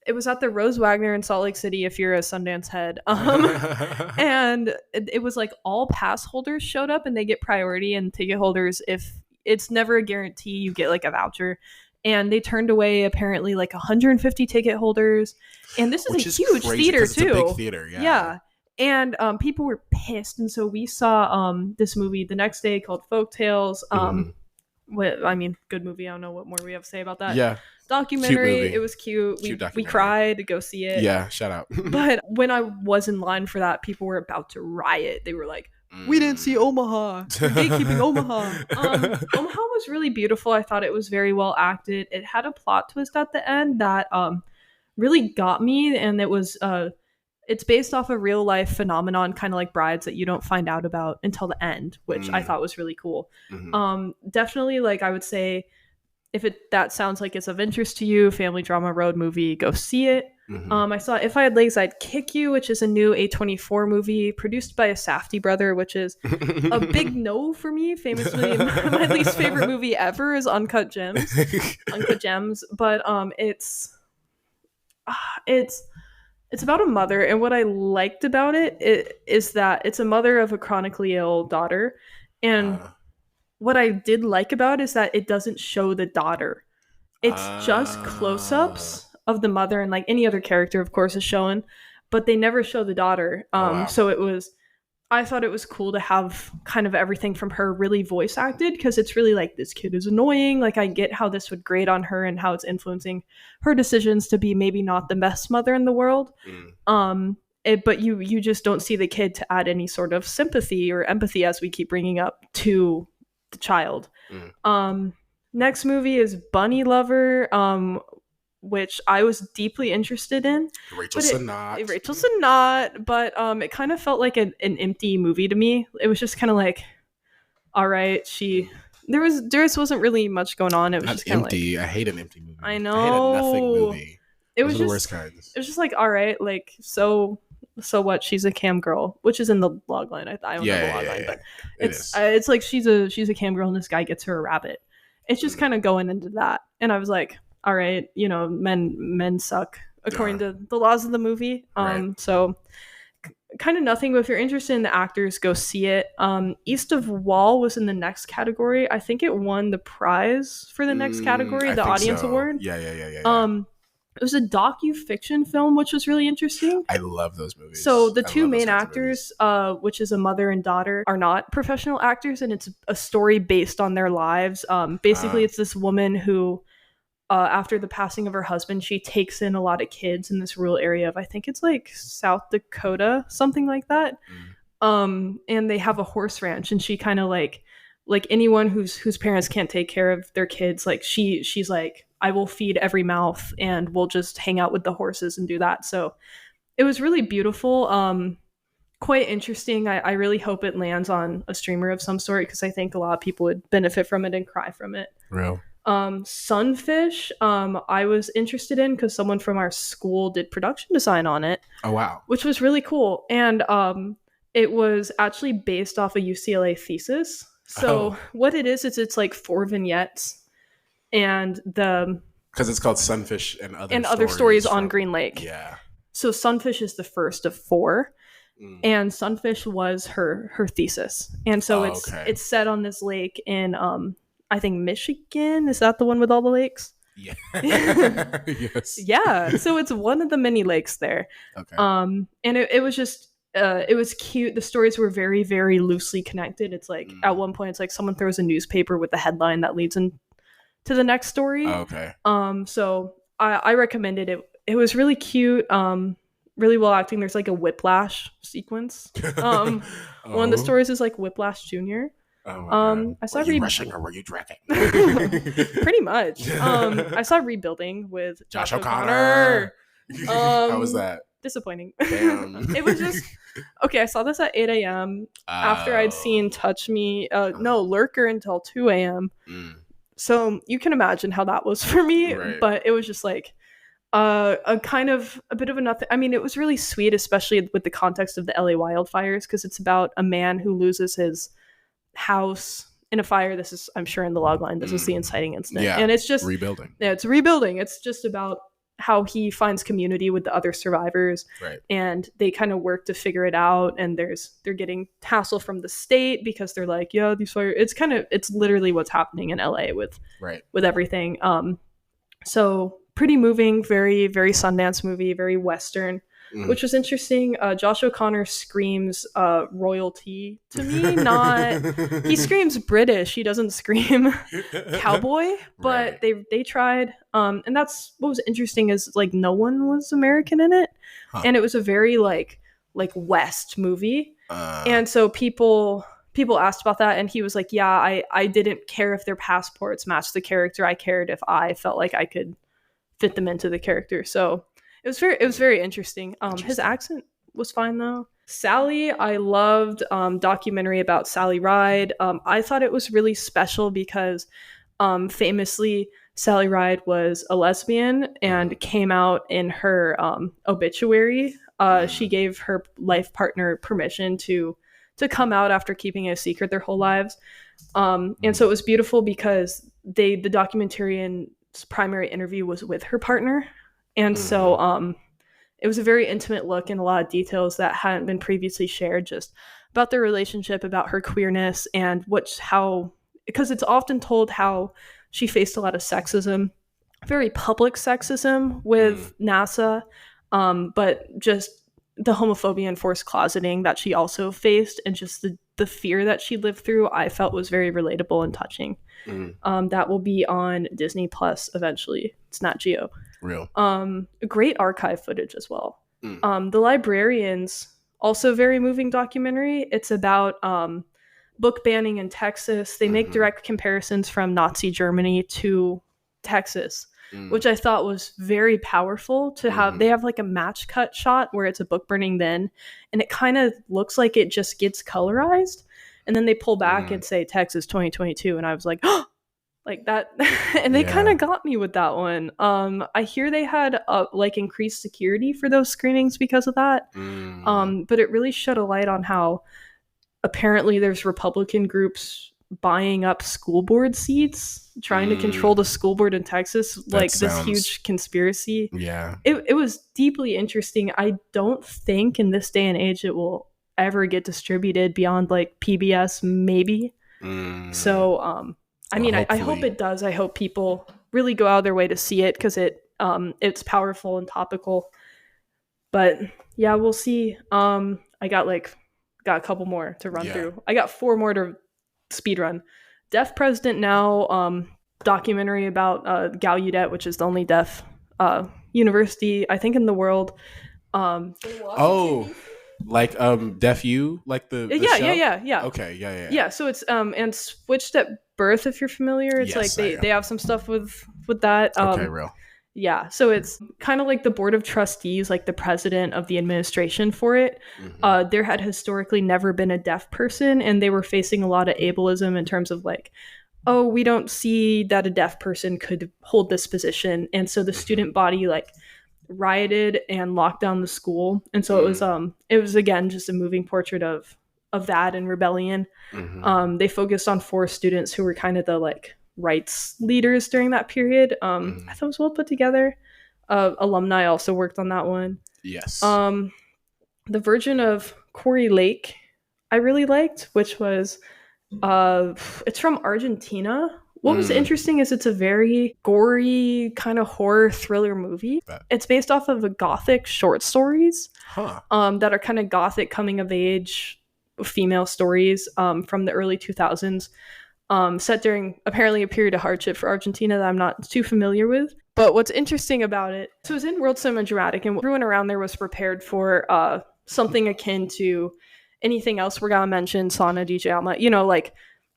S2: It was at the Rose Wagner in Salt Lake City, if you're a Sundance head. And it was like all pass holders showed up and they get priority, and ticket holders, if it's never a guarantee, you get like a voucher. And they turned away apparently like 150 ticket holders. And this is a huge theater too.
S1: It's a big theater, yeah.
S2: Yeah. And people were pissed. And so we saw this movie the next day called Folktales. Good movie. I don't know what more we have to say about that.
S1: Yeah.
S2: Documentary. It was cute. We cried to go see it.
S1: Yeah, shout out.
S2: But when I was in line for that, people were about to riot. They were like, we didn't see Omaha. We're gatekeeping Omaha. Omaha was really beautiful. I thought it was very well acted. It had a plot twist at the end that really got me, and it was it's based off a real life phenomenon, kind of like Brides, that you don't find out about until the end, which I thought was really cool. Definitely, like, I would say, if that sounds like it's of interest to you, family drama road movie, go see it. I saw If I Had Legs, I'd Kick You, which is a new A24 movie produced by a Safdie brother, which is a big no for me. Famously, my least favorite movie ever is Uncut Gems. But it's about a mother, and what I liked about it is that it's a mother of a chronically ill daughter, and what I did like about it is that it doesn't show the daughter. It's just close-ups of the mother, and like any other character, of course, is shown, but they never show the daughter. So I thought it was cool to have kind of everything from her really voice acted, because it's really like, this kid is annoying. Like, I get how this would grate on her and how it's influencing her decisions to be maybe not the best mother in the world. But you just don't see the kid to add any sort of sympathy or empathy, as we keep bringing up, to the child. Next movie is Bunnylovr, which I was deeply interested in.
S1: Rachel Sennott,
S2: but it kind of felt like an empty movie to me. It was just kind of like, all right, there wasn't really much going on. It was just
S1: empty.
S2: Like,
S1: I hate an empty movie.
S2: I know.
S1: I hate a nothing movie.
S2: It was
S1: the worst kinds.
S2: It was just like, all right, like, so what? She's a cam girl, which is in the logline. I don't know the logline, but it's like she's a cam girl, and this guy gets her a rabbit. It's just kind of going into that, and I was like, all right, men suck according to the laws of the movie. So kind of nothing, but if you're interested in the actors, go see it. East of Wall was in the next category. I think it won the prize for the next category, the audience award.
S1: Yeah.
S2: It was a docu-fiction film, which was really interesting.
S1: I love those movies.
S2: So the two main actors, which is a mother and daughter, are not professional actors, and it's a story based on their lives. Basically, it's this woman who, after the passing of her husband, she takes in a lot of kids in this rural area of, I think it's like South Dakota, something like that. And they have a horse ranch, and she kind of like anyone whose parents can't take care of their kids, like she's like, I will feed every mouth, and we'll just hang out with the horses and do that. So it was really beautiful. Quite interesting. I really hope it lands on a streamer of some sort, because I think a lot of people would benefit from it and cry from it.
S1: Real.
S2: Sunfish, I was interested in because someone from our school did production design on it.
S1: Oh, wow.
S2: Which was really cool. And it was actually based off a UCLA thesis. So what it is, it's like 4 vignettes. And
S1: because it's called Sunfish and
S2: other stories on Green Lake.
S1: Yeah.
S2: So Sunfish is the first of 4. And Sunfish was her thesis. And so it's set on this lake in I think Michigan. Is that the one with all the lakes?
S1: Yeah. Yes.
S2: Yeah. So it's one of the many lakes there.
S1: Okay.
S2: And it was just it was cute. The stories were very, very loosely connected. It's like at one point it's like someone throws a newspaper with the headline that leads into the next story.
S1: Oh, okay.
S2: So I recommended it. It was really cute. Really well acting. There's like a Whiplash sequence. One of the stories is like Whiplash Jr.
S1: Oh my God.
S2: I saw
S1: were you rushing or were you dragging?
S2: Pretty much. I saw Rebuilding with
S1: Josh O'Connor. How was that?
S2: Disappointing.
S1: Damn.
S2: It was just okay. I saw this at 8 a.m. after I'd seen Touch Me. Lurker until 2 a.m. So you can imagine how that was for me.
S1: Right.
S2: But it was just like a bit of a nothing. I mean, it was really sweet, especially with the context of the LA wildfires, because it's about a man who loses his house in a fire. This is, I'm sure in the logline, this is the inciting incident.
S1: Yeah.
S2: And it's just
S1: rebuilding.
S2: Yeah, it's rebuilding. It's just about how he finds community with the other survivors.
S1: Right.
S2: And they kind of work to figure it out. And they're getting hassle from the state because they're like, yeah, these fire. It's literally what's happening in LA with everything. So pretty moving, very, very Sundance movie, very Western, which was interesting. Josh O'Connor screams royalty to me. He screams British. He doesn't scream cowboy, but they tried. And that's what was interesting is like no one was American in it. And it was a very like West movie. And so people asked about that, and he was like, yeah, I didn't care if their passports matched the character. I cared if I felt like I could fit them into the character. So it was very interesting. His accent was fine though. Sally, I loved documentary about Sally Ride. I thought it was really special because famously Sally Ride was a lesbian and came out in her obituary. She gave her life partner permission to come out after keeping it a secret their whole lives. And so it was beautiful because the documentarian's primary interview was with her partner. And so it was a very intimate look and a lot of details that hadn't been previously shared, just about their relationship, about her queerness, and because it's often told how she faced a lot of sexism, very public sexism with NASA, but just the homophobia and forced closeting that she also faced, and just the fear that she lived through, I felt was very relatable and touching. That will be on Disney Plus eventually. It's Nat Geo.
S1: Real.
S2: Great archive footage as well. The Librarians, also very moving documentary. It's about book banning in Texas. They make direct comparisons from Nazi Germany to Texas, which I thought was very powerful to have. They have like a match cut shot where it's a book burning then, and it kind of looks like it just gets colorized, and then they pull back and say Texas 2022, and I was like, oh, like that. And they kind of got me with that one. I hear they had like increased security for those screenings because of that. But it really shed a light on how apparently there's Republican groups buying up school board seats, trying to control the school board in Texas, like this huge conspiracy.
S1: Yeah.
S2: It was deeply interesting. I don't think in this day and age it will ever get distributed beyond like PBS, maybe. So, I mean, I hope it does. I hope people really go out of their way to see it because it's powerful and topical. But yeah, we'll see. I got a couple more to run through. I got 4 more to speed run. Deaf President Now, documentary about Gallaudet, which is the only deaf university I think in the world.
S1: Like Deaf U, like the
S2: yeah,
S1: show?
S2: yeah.
S1: Okay, yeah.
S2: Yeah, so it's and Switched at Birth, if you're familiar. It's
S1: yes,
S2: like they have some stuff with that.
S1: Okay, real.
S2: Yeah, so it's kind of like the board of trustees, like the president of the administration for it. There had historically never been a deaf person, and they were facing a lot of ableism in terms of like, oh, we don't see that a deaf person could hold this position. And so the student body like rioted and locked down the school. And so it was again just a moving portrait of that and rebellion. They focused on 4 students who were kind of the like rights leaders during that period. I thought it was well put together. Alumni also worked on that one.
S1: Yes.
S2: The version of Quarry Lake I really liked, which was it's from Argentina, What was interesting is it's a very gory kind of horror thriller movie. It's based off of gothic short stories that are kind of gothic coming of age female stories from the early 2000s, set during apparently a period of hardship for Argentina that I'm not too familiar with. But what's interesting about it, so it was in World Cinema Dramatic, and everyone around there was prepared for something akin to anything else we're gonna mention, Sauna, DJ Ahmet, you know, like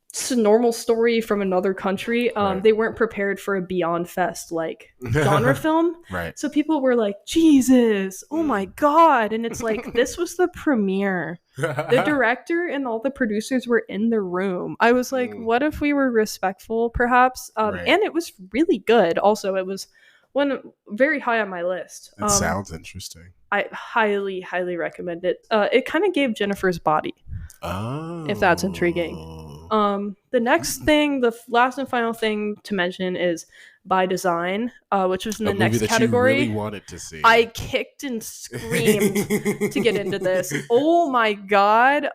S2: it's a normal story from another country. They weren't prepared for a Beyond Fest like genre film.
S1: Right.
S2: So people were like, Jesus, oh my God. And it's like, this was the premiere. The director and all the producers were in the room. I was like, what if we were respectful, perhaps? And it was really good. Also, it was one very high on my list.
S1: It sounds interesting.
S2: I highly, highly recommend it. It kind of gave Jennifer's body. Oh. If that's intriguing. The next thing, the last and final thing to mention is By Design, which was in the next category.
S1: You really wanted to see.
S2: I kicked and screamed to get into this. Oh my God.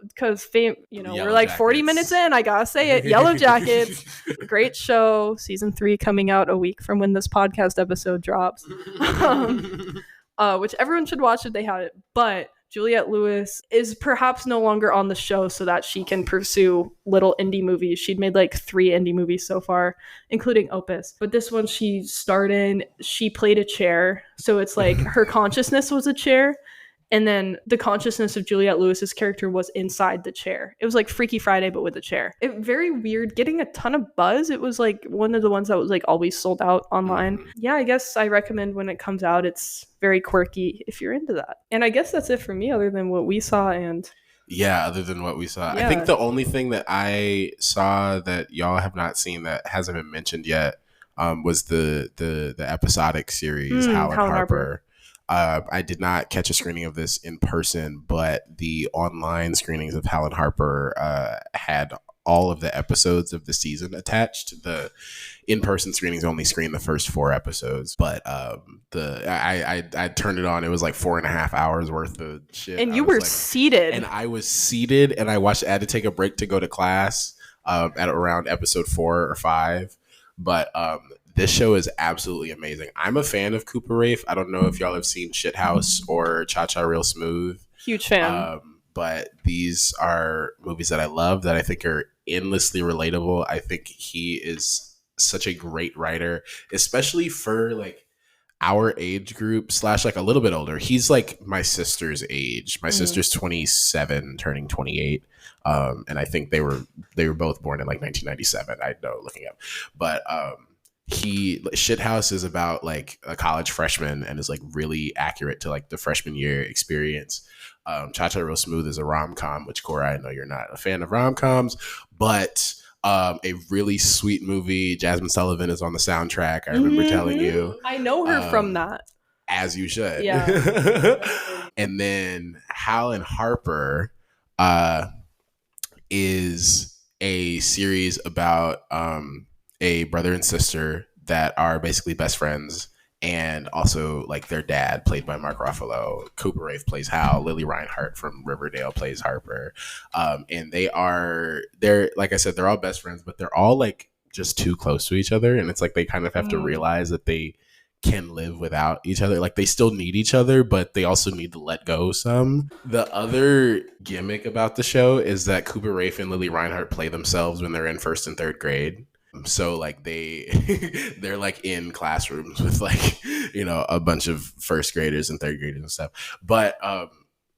S2: Because we're like 40 minutes in, I gotta say it. Yellow Jackets, great show. Season 3 coming out a week from when this podcast episode drops. Which everyone should watch if they have it. But Juliette Lewis is perhaps no longer on the show so that she can pursue little indie movies. She'd made like 3 indie movies so far, including Opus. But this one she starred in, she played a chair. So it's like her consciousness was a chair. And then the consciousness of Juliette Lewis's character was inside the chair. It was like Freaky Friday, but with a chair. It very weird, getting a ton of buzz. It was like one of the ones that was like always sold out online. Yeah, I guess I recommend when it comes out. It's very quirky if you're into that. And I guess that's it for me, other than what we saw and...
S1: Yeah, other than what we saw. Yeah. I think the only thing that I saw that y'all have not seen that hasn't been mentioned yet was the episodic series, Hal and Harper. I did not catch a screening of this in person, but the online screenings of Hal and Harper had all of the episodes of the season attached. The in-person screenings only screened the first 4 episodes, but I turned it on. It was like 4.5 hours worth of shit.
S2: And you were seated.
S1: And I was seated, and I had to take a break to go to class at around episode 4 or 5. But this show is absolutely amazing. I'm a fan of Cooper Raiff. I don't know if y'all have seen Shithouse or Cha-Cha Real Smooth.
S2: Huge fan.
S1: But these are movies that I love, that I think are endlessly relatable. I think he is such a great writer, especially for like our age group / like a little bit older. He's like my sister's age. My sister's 27, turning 28. And I think they were both born in like 1997. I know, looking up. But Shithouse is about like a college freshman and is like really accurate to like the freshman year experience. Cha-Cha Real Smooth is a rom-com, which Korah, I know you're not a fan of rom-coms, but a really sweet movie. Jasmine Sullivan is on the soundtrack. I remember telling you.
S2: I know her from that.
S1: As you should.
S2: Yeah.
S1: And then Hal and Harper is a series about a brother and sister that are basically best friends, and also like their dad, played by Mark Ruffalo. Cooper Raiff plays Hal. Lily Reinhart from Riverdale plays Harper. And they're like I said, they're all best friends, but they're all like just too close to each other, and it's like they kind of have to realize that they can live without each other. Like they still need each other, but they also need to let go some. The other gimmick about the show is that Cooper Raiff and Lily Reinhart play themselves when they're in 1st and 3rd grade. So like they're like in classrooms with like, you know, a bunch of 1st graders and 3rd graders and stuff. But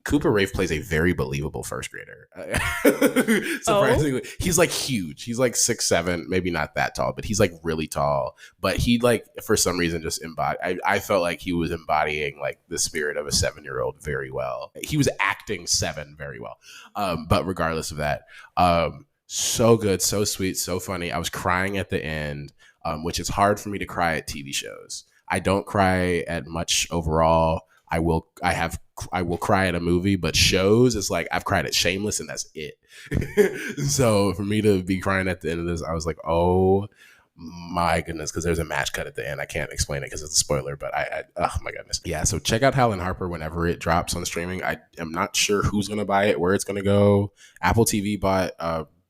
S1: Cooper Raiff plays a very believable 1st grader. Surprisingly, he's like huge. He's like 6'7", maybe not that tall, but he's like really tall. But he like, for some reason, just I felt like he was embodying like the spirit of a 7-year-old very well. He was acting 7 very well. But regardless of that, so good, so sweet, so funny. I was crying at the end, which is hard for me to cry at TV shows. I don't cry at much overall. I will cry at a movie, but shows, it's like I've cried at Shameless and that's it. So for me to be crying at the end of this, I was like, oh my goodness, because there's a match cut at the end. I can't explain it because it's a spoiler, but I oh my goodness. Yeah, so check out Hal and Harper whenever it drops on streaming. I am not sure who's going to buy it, where it's going to go. Apple TV bought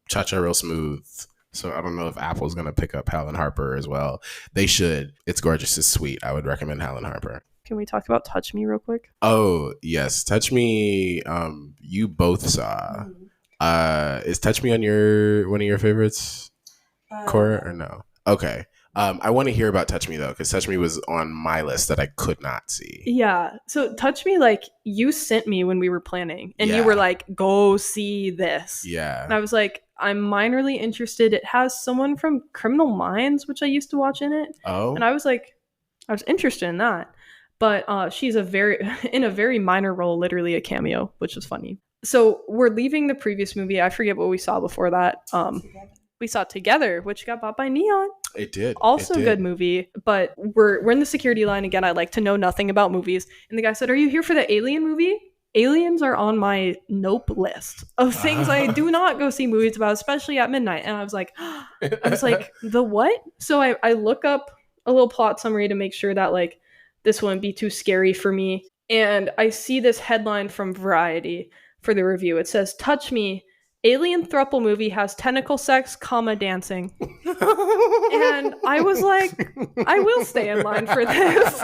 S1: Cha-Cha Real Smooth So I don't know if Apple's going to pick up Helen Harper as well. They should. It's Gorgeous is Sweet. I would recommend Helen Harper.
S2: Can we talk about Touch Me real quick?
S1: Oh, yes. Touch Me, you both saw. Is Touch Me on one of your favorites, Korah, or no? Okay. I want to hear about Touch Me, though, because Touch Me was on my list that I could not see.
S2: Yeah. So Touch Me, like, you sent me when we were planning, and you were like, go see this.
S1: Yeah.
S2: And I was like, I'm minorly interested. It has someone from Criminal Minds, which I used to watch in it.
S1: Oh.
S2: And I was like, I was interested in that. But she's in a very minor role, literally a cameo, which was funny. So we're leaving the previous movie. I forget what we saw before that. We saw Together, which got bought by Neon.
S1: It did.
S2: Also a good movie, but we're in the security line again. I like to know nothing about movies. And the guy said, "Are you here for the Alien movie?" Aliens are on my nope list of things I do not go see movies about, especially at midnight. And I was like, the what? So I look up a little plot summary to make sure that like this wouldn't be too scary for me. And I see this headline from Variety for the review. It says, "Touch Me. Alien throuple movie has tentacle sex, dancing." And I was like, I will stay in line for this.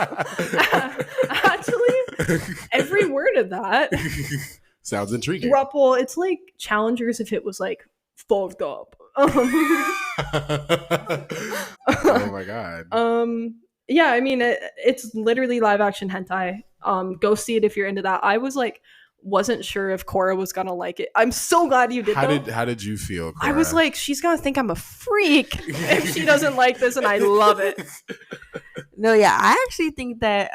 S2: Actually, every word of that
S1: sounds intriguing.
S2: Throuple, it's like Challengers if it was like fucked up.
S1: Oh my god.
S2: Yeah, I mean it's literally live action hentai. Go see it if you're into that. I was like, wasn't sure if Korah was gonna like it. I'm so glad you did.
S1: How did you feel, Korah?
S2: I was like, she's gonna think I'm a freak if she doesn't like this, and I love it.
S3: No, yeah, I actually think that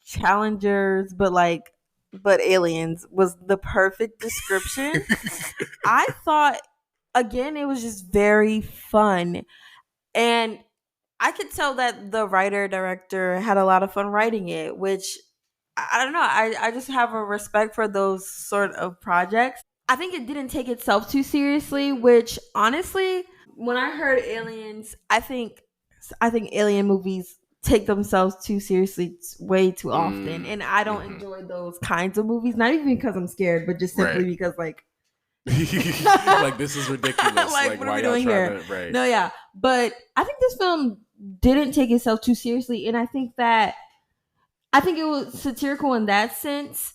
S3: Challengers, but aliens was the perfect description. I thought, again, it was just very fun, and I could tell that the writer-director had a lot of fun writing it, which I don't know. I just have a respect for those sort of projects. I think it didn't take itself too seriously, which honestly, when I heard aliens, I think alien movies take themselves too seriously way too often. And I don't enjoy those kinds of movies, not even because I'm scared, but just simply because like
S1: like this is ridiculous.
S3: Like what are we doing here? Right. No, yeah. But I think this film didn't take itself too seriously, and I think it was satirical in that sense.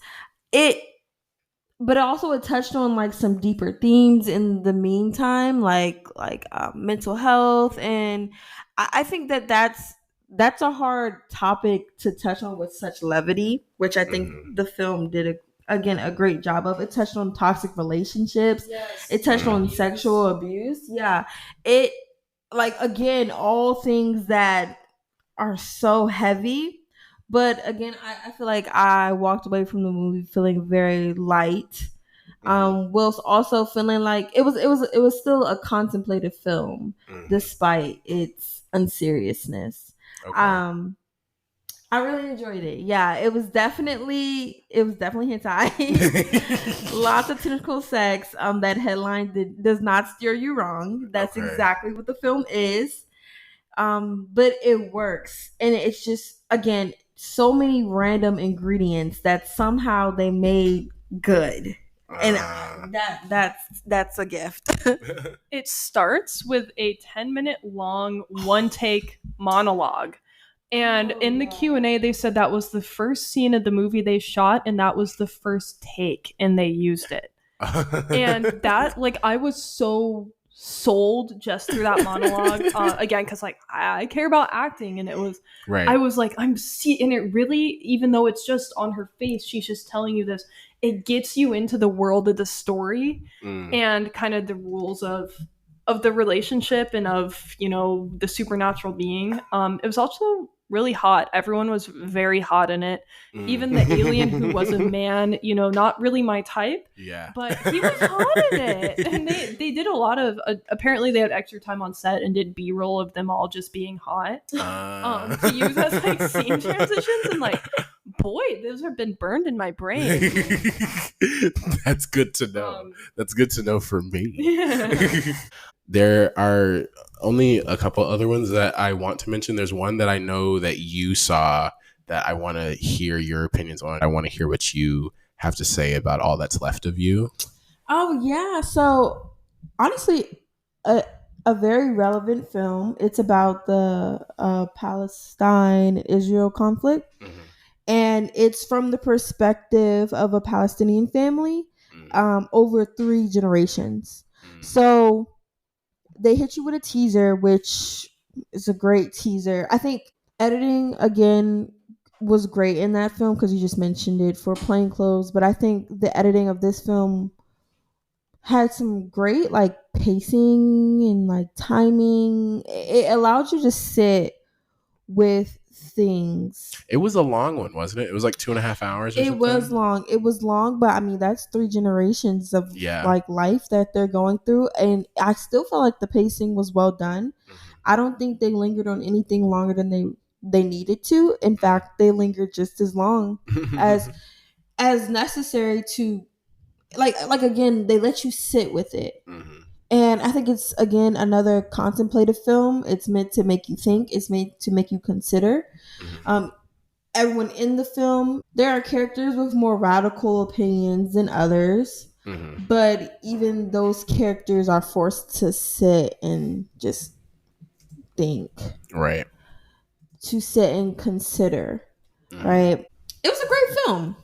S3: But also it touched on like some deeper themes in the meantime, like mental health, and I think that's a hard topic to touch on with such levity, which I think the film did a great job of. It touched on toxic relationships. Yes. It touched on sexual abuse. Yeah, it again all things that are so heavy. But again, I feel like I walked away from the movie feeling very light. Whilst also feeling like it was still a contemplative film despite its unseriousness. Okay. I really enjoyed it. Yeah, it was definitely hentai. Lots of tentacle sex. That headline does not steer you wrong. That's exactly what the film is. But it works, and it's just again so many random ingredients that somehow they made good, and that's a gift.
S2: It starts with a 10-minute long one take monologue, and in the Q&A they said that was the first scene of the movie they shot, and that was the first take, and they used it. And that, like, I was so sold just through that monologue again, because like I care about acting, and it was I was like, and it really, even though it's just on her face, she's just telling you this, it gets you into the world of the story and kind of the rules of the relationship and of, you know, the supernatural being. It was also really hot. Everyone was very hot in it. Even the alien, who was a man, you know, not really my type. Yeah. But he was hot in it. And they did a lot of, apparently they had extra time on set and did B-roll of them all just being hot. To use as like scene transitions, and like, boy, those have been burned in my brain.
S1: That's good to know. That's good to know for me. Yeah. There are only a couple other ones that I want to mention. There's one that I know that you saw that I want to hear your opinions on. I want to hear what you have to say about All That's Left of You.
S3: Oh, yeah. So, honestly,
S4: a very relevant film. It's about the Palestine-Israel conflict, and it's from the perspective of a Palestinian family over 3 generations. So they hit you with a teaser, which is a great teaser. I think editing again was great in that film because you just mentioned it for Plainclothes, but I think the editing of this film had some great like pacing and like timing. It allowed you to sit with things.
S1: It was a long one, wasn't it? It was like 2.5 hours or
S4: It
S1: something?
S4: was long. It was long, but I mean that's 3 generations of like life that they're going through, and I still felt like the pacing was well done. I don't think they lingered on anything longer than they needed to. In fact, they lingered just as long as necessary to like again, they let you sit with it. And I think it's again another contemplative film. It's meant to make you think. It's made to make you consider. Everyone in the film, there are characters with more radical opinions than others, but even those characters are forced to sit and just think,
S1: right?
S4: To sit and consider, right? It was a great film.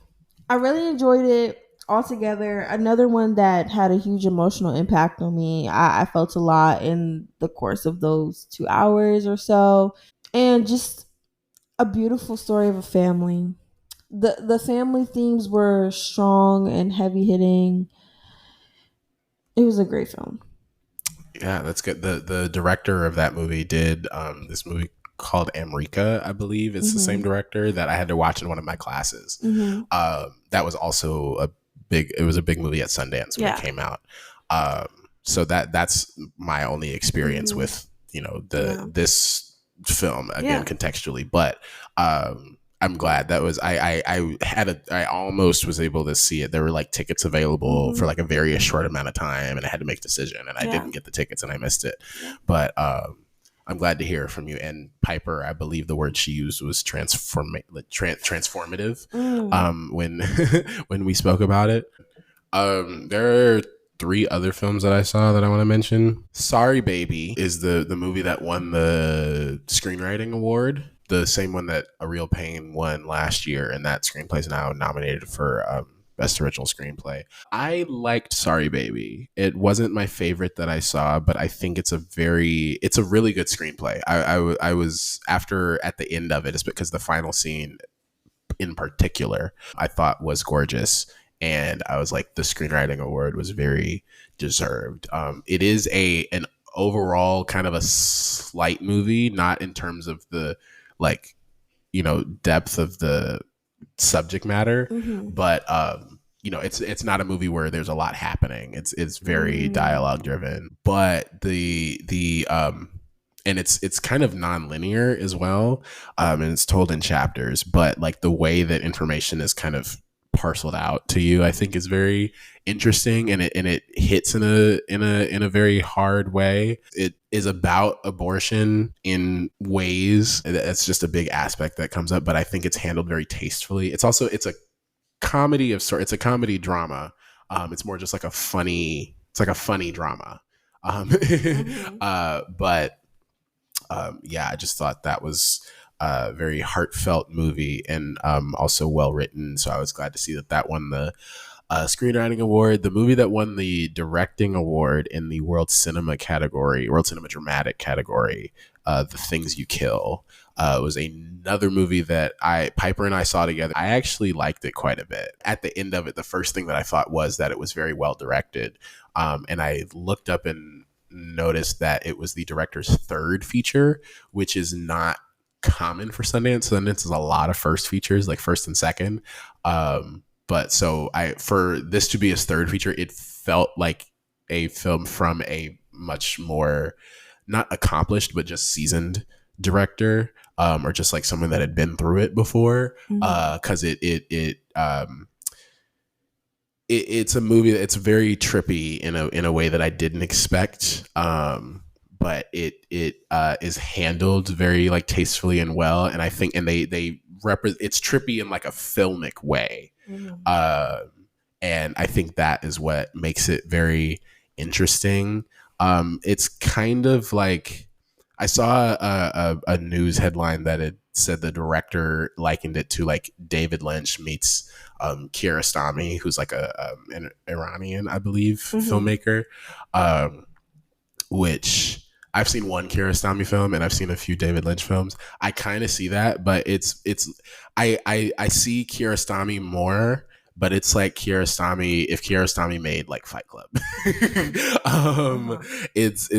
S4: I really enjoyed it altogether. Another one that had a huge emotional impact on me. I felt a lot in the course of those 2 hours or so, and just a beautiful story of a family. The family themes were strong and heavy hitting. It was a great film.
S1: Yeah, that's good. The director of that movie did this movie called Amrika, I believe. It's the same director that I had to watch in one of my classes. That was also a big movie at Sundance when it came out. So that's my only experience with, this film again, contextually, but I'm glad that was I almost was able to see it. There were like tickets available for like a very short amount of time, and I had to make a decision, and I didn't get the tickets and I missed it. But I'm glad to hear from you. And Piper, I believe the word she used was transformative when when we spoke about it. There are 3 other films that I saw that I want to mention. Sorry Baby is the movie that won the screenwriting award, the same one that A Real Pain won last year, and that screenplay is now nominated for Best Original Screenplay. I liked Sorry Baby. It wasn't my favorite that I saw, but I think it's a really good screenplay. I was at the end of it, it's because the final scene in particular I thought was gorgeous, and I was like, the screenwriting award was very deserved. It is an overall kind of a slight movie, not in terms of the like, depth of the subject matter, but it's not a movie where there's a lot happening. It's very dialogue driven, but and it's kind of non-linear as well, and it's told in chapters, but like the way that information is kind of parceled out to you, I think is very interesting, and it hits in a very hard way. It is about abortion in ways that's just a big aspect that comes up, but I think it's handled very tastefully. It's a comedy of sort. It's a comedy drama. It's more just like a funny drama. But I just thought that was a very heartfelt movie, and also well written. So I was glad to see that won the screenwriting award. The movie that won the directing award in the World Cinema Dramatic category, The Things You Kill, was another movie that Piper and I saw together. I actually liked it quite a bit. At the end of it, the first thing that I thought was that it was very well directed. And I looked up and noticed that it was the director's 3rd feature, which is not common for Sundance. Sundance is a lot of first features, like first and second. But so for this to be his 3rd feature, it felt like a film from a much more not accomplished, but just seasoned director, or just like someone that had been through it before. Cause it's a movie that's very trippy in a way that I didn't expect. But it is handled very like tastefully and well. And I think, and they represent, it's trippy in like a filmic way. And I think that is what makes it very interesting. It's kind of like I saw a news headline that it said the director likened it to like David Lynch meets Kiarostami, who's like an Iranian, I believe, filmmaker, which I've seen one Kiarostami film and I've seen a few David Lynch films. I kind of see that, but I see Kiarostami more, but it's like Kiarostami if Kiarostami made like Fight Club. It's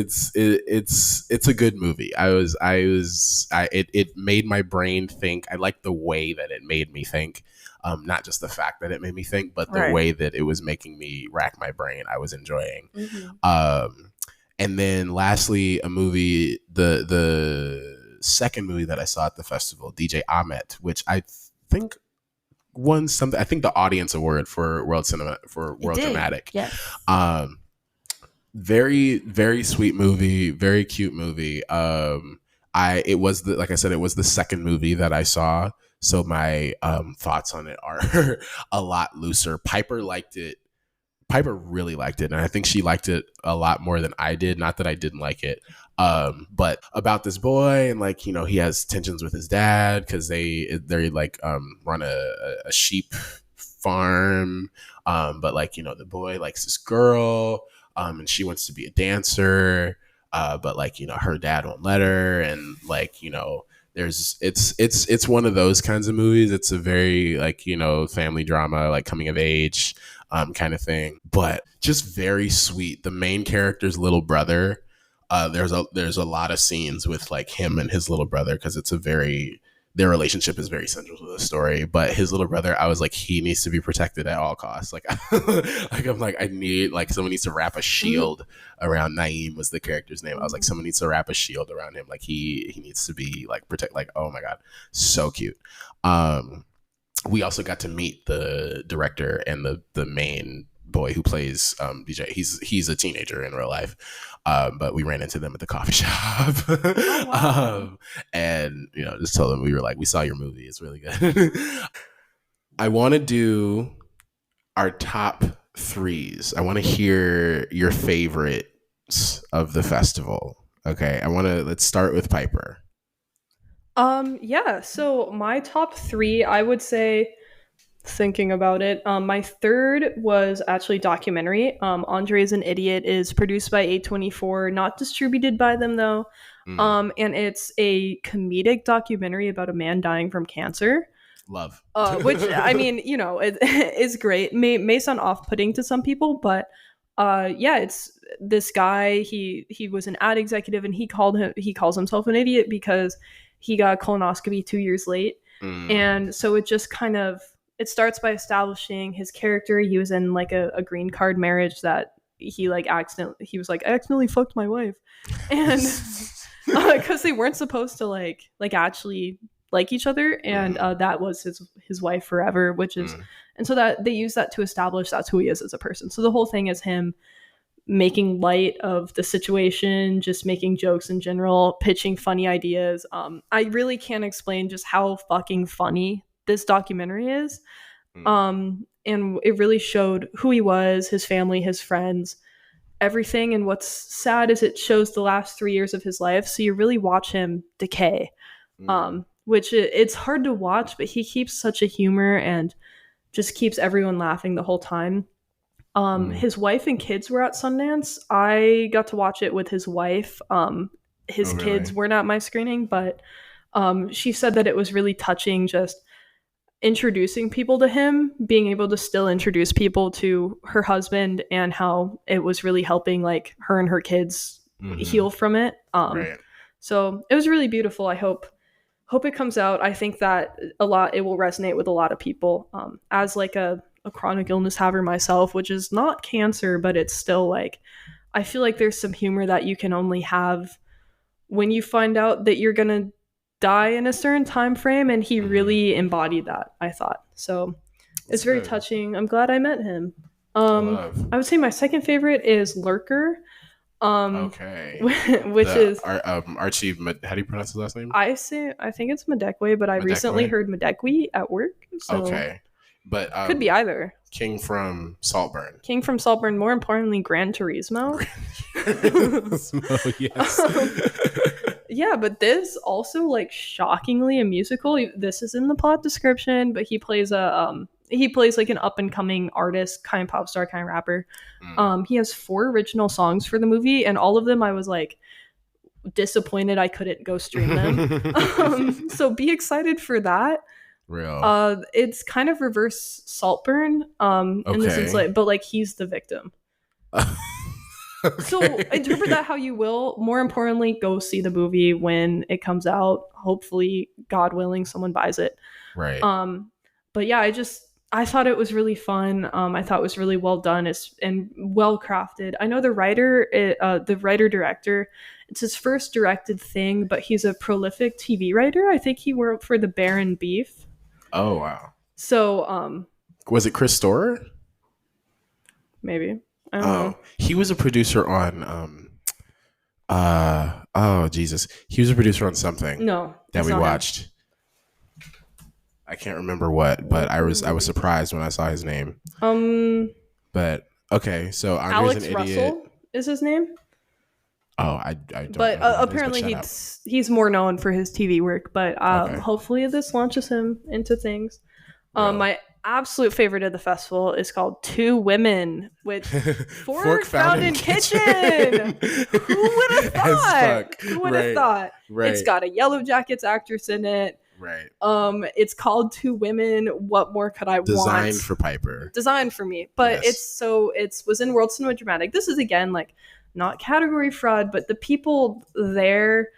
S1: a good movie. It made my brain think. I like the way that it made me think. Not just the fact that it made me think, but the way that it was making me rack my brain. I was enjoying. And then lastly, a movie, the second movie that I saw at the festival, DJ Ahmet, which I think won something. I think the audience award for World Dramatic.
S3: Yes.
S1: Very, very sweet movie, very cute movie. It was the second movie that I saw. So my thoughts on it are a lot looser. Piper really liked it, and I think she liked it a lot more than I did. Not that I didn't like it, but about this boy, and like, you know, he has tensions with his dad because they like run a sheep farm, but like, you know, the boy likes this girl, and she wants to be a dancer, but like, you know, her dad won't let her, and like, you know, it's one of those kinds of movies. It's a very like, you know, family drama, like coming of age kind of thing, but just very sweet. The main character's little brother, there's a lot of scenes with like him and his little brother because their relationship is very central to the story. But his little brother, I was like, he needs to be protected at all costs. Like, I need, like, someone needs to wrap a shield around Naeem was the character's name. I was like, someone needs to wrap a shield around him. Like, he needs to be like protect. Like, oh my god, so cute. We also got to meet the director and the main boy who plays DJ. He's a teenager in real life, but we ran into them at the coffee shop. Oh, wow. And, you know, just told them, we were like, we saw your movie, it's really good. I want to do our top threes. I want to hear your favorites of the festival. Okay, let's start with Piper.
S2: Yeah, so my top three, I would say, thinking about it, my third was actually documentary. André is an Idiot is produced by A24, not distributed by them though. And it's a comedic documentary about a man dying from cancer.
S1: Love.
S2: Which, I mean, you know, it is great. May sound off-putting to some people, but yeah, it's this guy, he was an ad executive, and he calls himself an idiot because he got a colonoscopy 2 years late. And so it just kind of, it starts by establishing his character. He was in like a green card marriage that he accidentally fucked my wife. And because they weren't supposed to like actually like each other. And that was his wife forever, which is, and so that they use that to establish that's who he is as a person. So the whole thing is him making light of the situation, just making jokes in general, pitching funny ideas. I really can't explain just how fucking funny this documentary is. And it really showed who he was, his family, his friends, everything. And what's sad is it shows the last 3 years of his life. So you really watch him decay, which it's hard to watch, but he keeps such a humor and just keeps everyone laughing the whole time. His wife and kids were at Sundance. I got to watch it with his wife. His kids weren't at my screening, but she said that it was really touching just introducing people to him, being able to still introduce people to her husband, and how it was really helping like her and her kids heal from it. So it was really beautiful. I hope it comes out. I think that it will resonate with a lot of people. As like a chronic illness haver myself, which is not cancer, but it's still like, I feel like there's some humor that you can only have when you find out that you're gonna die in a certain time frame, and he really embodied that, I thought. So it's very touching. I'm glad I met him. I would say my second favorite is Lurker. Which is
S1: Archie. How do you pronounce his last name?
S2: I think it's Madekwe, but I recently heard Madekwe at work. So
S1: but
S2: could be either.
S1: King from Saltburn.
S2: More importantly, Gran Turismo.
S1: Oh, yes.
S2: Yeah, but this also like shockingly a musical. This is in the plot description, but he plays like an up and coming artist, kind of pop star, kind of rapper. He has 4 original songs for the movie, and all of them I was like disappointed I couldn't go stream them. So be excited for that.
S1: Real.
S2: It's kind of reverse Saltburn. In the sense like, but like he's the victim. Okay. So interpret that how you will. More importantly, go see the movie when it comes out. Hopefully, God willing, someone buys it.
S1: Right.
S2: But yeah, I thought it was really fun. I thought it was really well done and well crafted. I know the writer director. It's his first directed thing, but he's a prolific TV writer. I think he worked for The Bear and Beef.
S1: Oh wow.
S2: So
S1: was it Chris Storer?
S2: Maybe. I don't know.
S1: He was a producer on oh Jesus. He was a producer on something that we watched. Him. I can't remember what, but I was surprised when I saw his name. But okay, so Andre's
S2: Alex
S1: an idiot.
S2: Russell is his name.
S1: Oh, I don't
S2: but
S1: know
S2: apparently he's more known for his TV work, but hopefully this launches him into things. My absolute favorite of the festival is called Two Women, which Fork Found in Kitchen. Who would have thought? Who would have thought? Right. It's got a Yellow Jackets actress in it.
S1: Right.
S2: It's called Two Women. What more could I want?
S1: Designed for Piper.
S2: Designed for me. But it was in World Cinema Dramatic. This is again like not category fraud, but the people there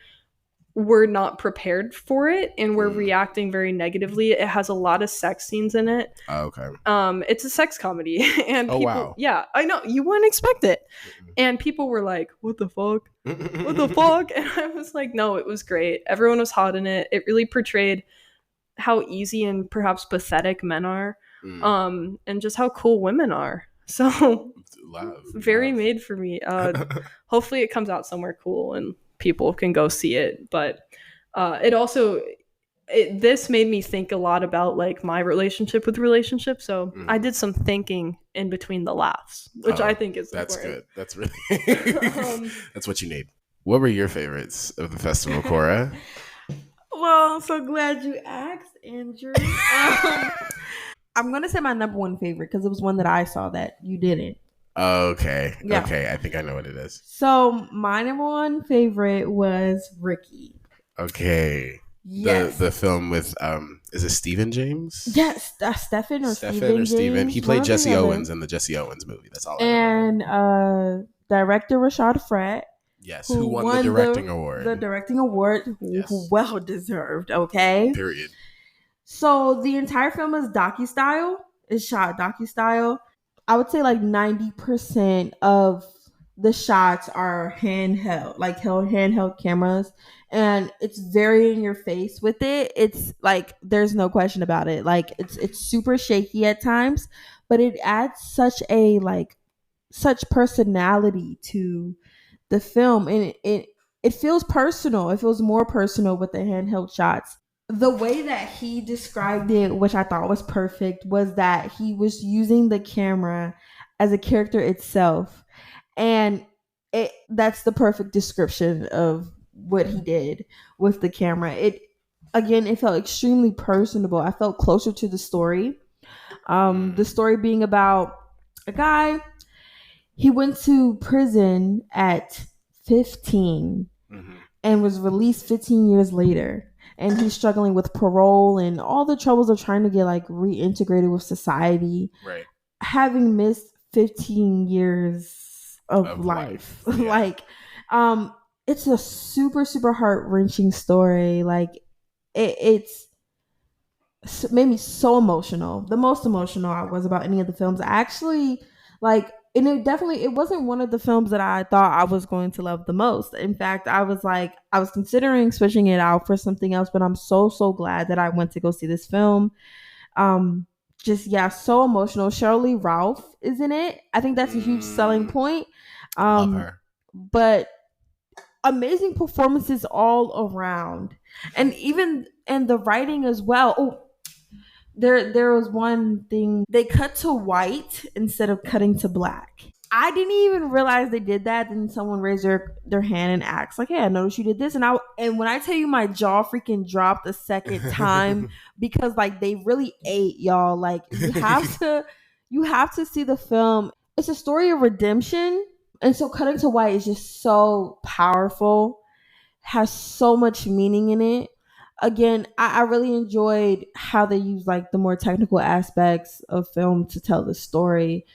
S2: were not prepared for it and were reacting very negatively. It has a lot of sex scenes in it.
S1: Oh, okay.
S2: It's a sex comedy. And people,
S1: wow.
S2: Yeah, I know. You wouldn't expect it. And people were like, what the fuck? What the fuck? And I was like, no, it was great. Everyone was hot in it. It really portrayed how easy and perhaps pathetic men are. And just how cool women are. So very made for me. Hopefully it comes out somewhere cool and people can go see it. But this made me think a lot about like my relationship with relationships. So I did some thinking in between the laughs, which I think is
S1: that's
S2: important.
S1: Good. That's really that's what you need. What were your favorites of the festival, Korah?
S4: Well, I'm so glad you asked, Andrew. I'm gonna say my number one favorite because it was one that I saw that you didn't.
S1: Okay.
S4: Yeah.
S1: Okay. I think I know what it is.
S4: So my number one favorite was Ricky.
S1: Okay. Yes. The film with is it Stephen James?
S4: Yes, Stephen or Steven.
S1: He played Jesse Owens in the Jesse Owens movie. That's all.
S4: And director Rashad Fratt.
S1: Yes, who won the directing award.
S4: The directing award, well deserved. Okay.
S1: Period.
S4: So the entire film is docu-style. It's shot docu-style. I would say like 90% of the shots are handheld, like handheld cameras, and it's very in your face with it. It's like there's no question about it. Like it's super shaky at times, but it adds such personality to the film, and it feels personal. It feels more personal with the handheld shots. The way that he described it, which I thought was perfect, was that he was using the camera as a character itself. And that's the perfect description of what he did with the camera. It felt extremely personable. I felt closer to the story. The story being about a guy. He went to prison at 15 and was released 15 years later. And he's struggling with parole and all the troubles of trying to get like reintegrated with society.
S1: Right.
S4: Having missed 15 years of life. Yeah. Like, it's a super, super heart-wrenching story. Like, it's made me so emotional. The most emotional I was about any of the films. I actually, like, and it wasn't one of the films that I thought I was going to love the most. In fact, I was considering switching it out for something else, but I'm so, so glad that I went to go see this film. So emotional. Shirley Ralph is in it. I think that's a huge selling point.
S1: Love her.
S4: But amazing performances all around. And the writing as well. Oh, there was one thing. They cut to white instead of cutting to black. I didn't even realize they did that. Then someone raised their hand and asked, like, "Hey, I noticed you did this." And when I tell you, my jaw freaking dropped a second time because like they really ate, y'all. Like you have to see the film. It's a story of redemption, and so Cutting to White is just so powerful. Has so much meaning in it. Again, I really enjoyed how they use like the more technical aspects of film to tell the story.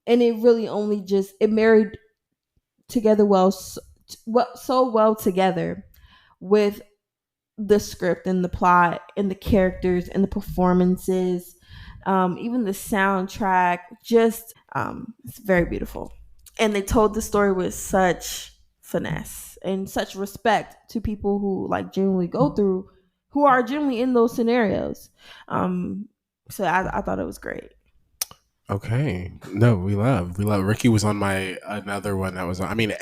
S4: And it really only just it married together so well together with the script and the plot and the characters and the performances, even the soundtrack. Just it's very beautiful, and they told the story with such finesse and such respect to people who like genuinely go through, who are genuinely in those scenarios. So I thought it was great.
S1: Okay. No, we love. Ricky was on my another one that was on. I mean,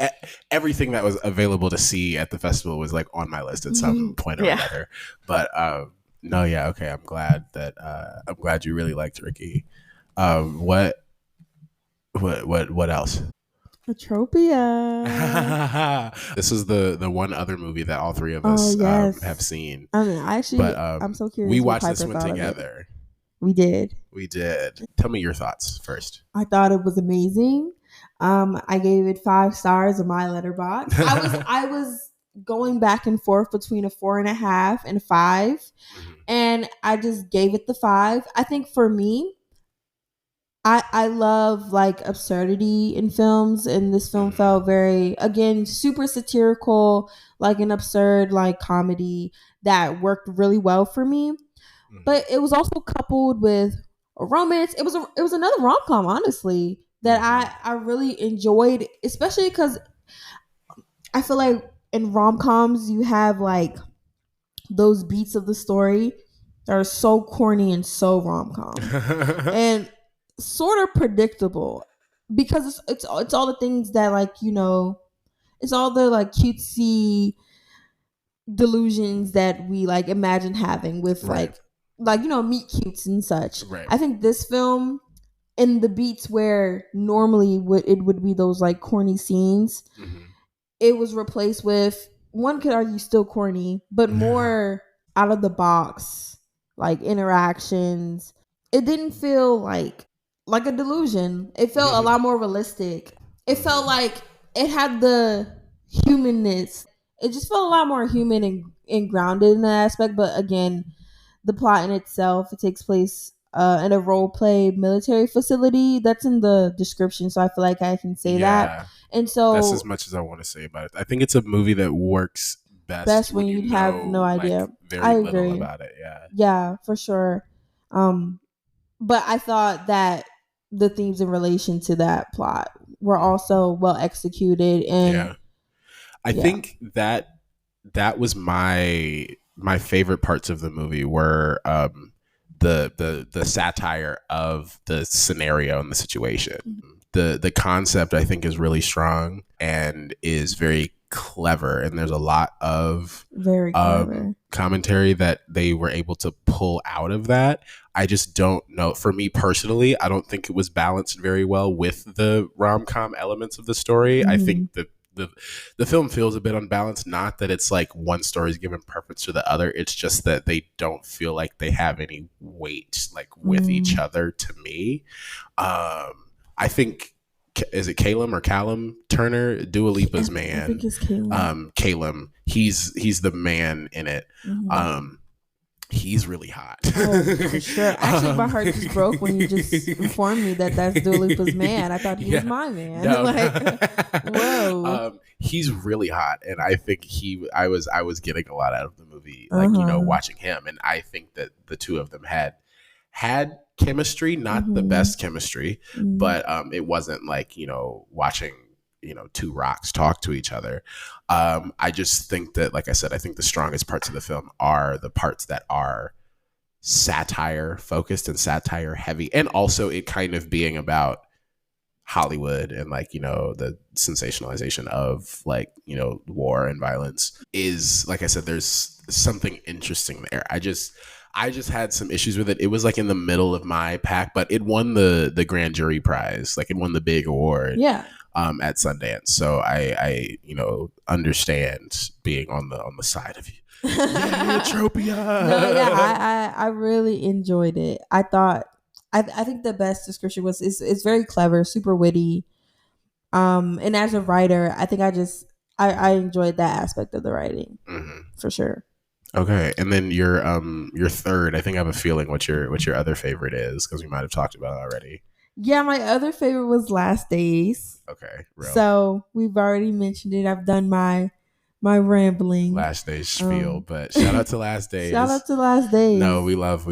S1: everything that was available to see at the festival was like on my list at some point or another. But no, yeah, okay. I'm glad you really liked Ricky. What else?
S4: Atropia.
S1: This is the one other movie that all three of us have seen.
S4: I mean, I'm so curious.
S1: We watched this one together.
S4: We did.
S1: Tell me your thoughts first.
S4: I thought it was amazing. I gave it 5 stars in my letterbox. I was going back and forth between a 4.5 and 5, and I just gave it the 5. I think for me, I love like absurdity in films, and this film felt very, again, super satirical, like an absurd like comedy that worked really well for me. But it was also coupled with a romance. It was another rom-com, honestly, that I really enjoyed, especially because I feel like in rom-coms you have like those beats of the story that are so corny and so rom-com and sort of predictable, because it's all the things that, like, you know, it's all the like cutesy delusions that we like imagine having with like you know, meet cutes and such.
S1: Right.
S4: I think this film, in the beats where normally it would be those like corny scenes, it was replaced with, one could argue still corny, but more out of the box like interactions. It didn't feel like a delusion. It felt a lot more realistic. It felt like it had the humanness. It just felt a lot more human and grounded in that aspect. But again, the plot in itself, it takes place in a role play military facility. That's in the description, so I feel like I can say that. And so
S1: that's as much as I want to say about it. I think it's a movie that works best
S4: when you have no idea.
S1: Like, very little about it.
S4: Yeah, for sure. But I thought that the themes in relation to that plot were also well executed, and
S1: I think that was my favorite parts of the movie were the satire of the scenario and the situation. The concept, I think, is really strong and is very clever, and there's a lot of
S4: very clever
S1: commentary that they were able to pull out of that. I just don't know. For me personally, I don't think it was balanced very well with the rom-com elements of the story. I think that the film feels a bit unbalanced. Not that it's like one story is given preference to the other. It's just that they don't feel like they have any weight like with each other to me. I think, is it Callum Turner, Dua Lipa's man?
S4: I think it's Callum.
S1: Callum. He's the man in it. He's really hot.
S4: Oh, for sure. Actually, my heart just broke when you just informed me that that's Dua Lipa's man. I thought he was my man.
S1: No.
S4: Like, whoa.
S1: He's really hot, and I think I was getting a lot out of the movie, like, you know, watching him, and I think that the two of them had chemistry, not the best chemistry, but it wasn't like, you know, watching, you know, two rocks talk to each other. I just think that, like I said, I think the strongest parts of the film are the parts that are satire focused and satire heavy, and also it kind of being about Hollywood and, like, you know, the sensationalization of, like, you know, war and violence is, like I said, there's something interesting there. I just had some issues with it. It was like in the middle of my pack, but it won the grand jury prize. Like it won the big award.
S4: Yeah.
S1: At Sundance. So I understand being on the side of you. Yeah, Atropia.
S4: No, yeah, I really enjoyed it. I thought I think the best description was it's very clever, super witty. And as a writer, I think I enjoyed that aspect of the writing for sure.
S1: Okay, and then your third. I think I have a feeling what your other favorite is because we might have talked about it already.
S4: Yeah, my other favorite was Last Days.
S1: Okay, real.
S4: So we've already mentioned it. I've done my rambling.
S1: Last Days spiel, but shout out to Last Days.
S4: Shout out to Last Days.
S1: No, we love.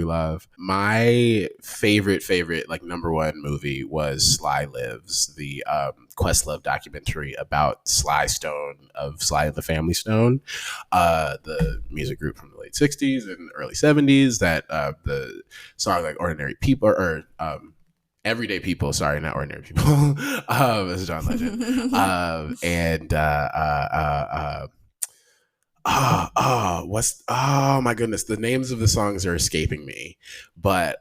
S1: My favorite like number one movie was Sly Lives, the Questlove documentary about Sly Stone of Sly and the Family Stone, the music group from the late 60s and early 70s that the song like Ordinary People or Everyday People, sorry, not Ordinary People. This is John Legend. Oh my goodness, the names of the songs are escaping me, but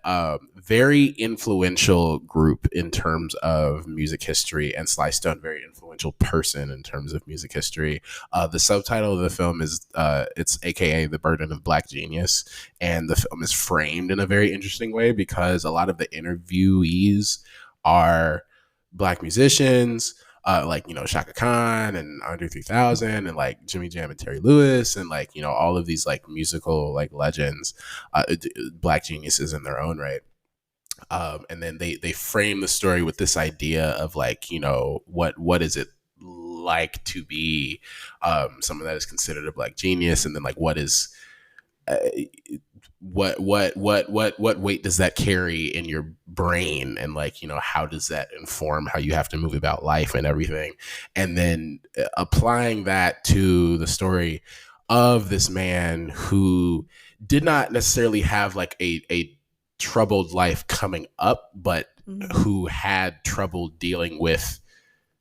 S1: very influential group in terms of music history, and Sly Stone, very influential person in terms of music history. The subtitle of the film is it's AKA The Burden of Black Genius, and the film is framed in a very interesting way because a lot of the interviewees are Black musicians, like, you know, Shaka Khan and Andre 3000 and like Jimmy Jam and Terry Lewis and like, you know, all of these like musical like legends, Black geniuses in their own right. And then they frame the story with this idea of like, you know, what is it like to be someone that is considered a Black genius, and then like what is what weight does that carry in your brain, and like, you know, how does that inform how you have to move about life and everything, and then applying that to the story of this man who did not necessarily have like a troubled life coming up, but who had trouble dealing with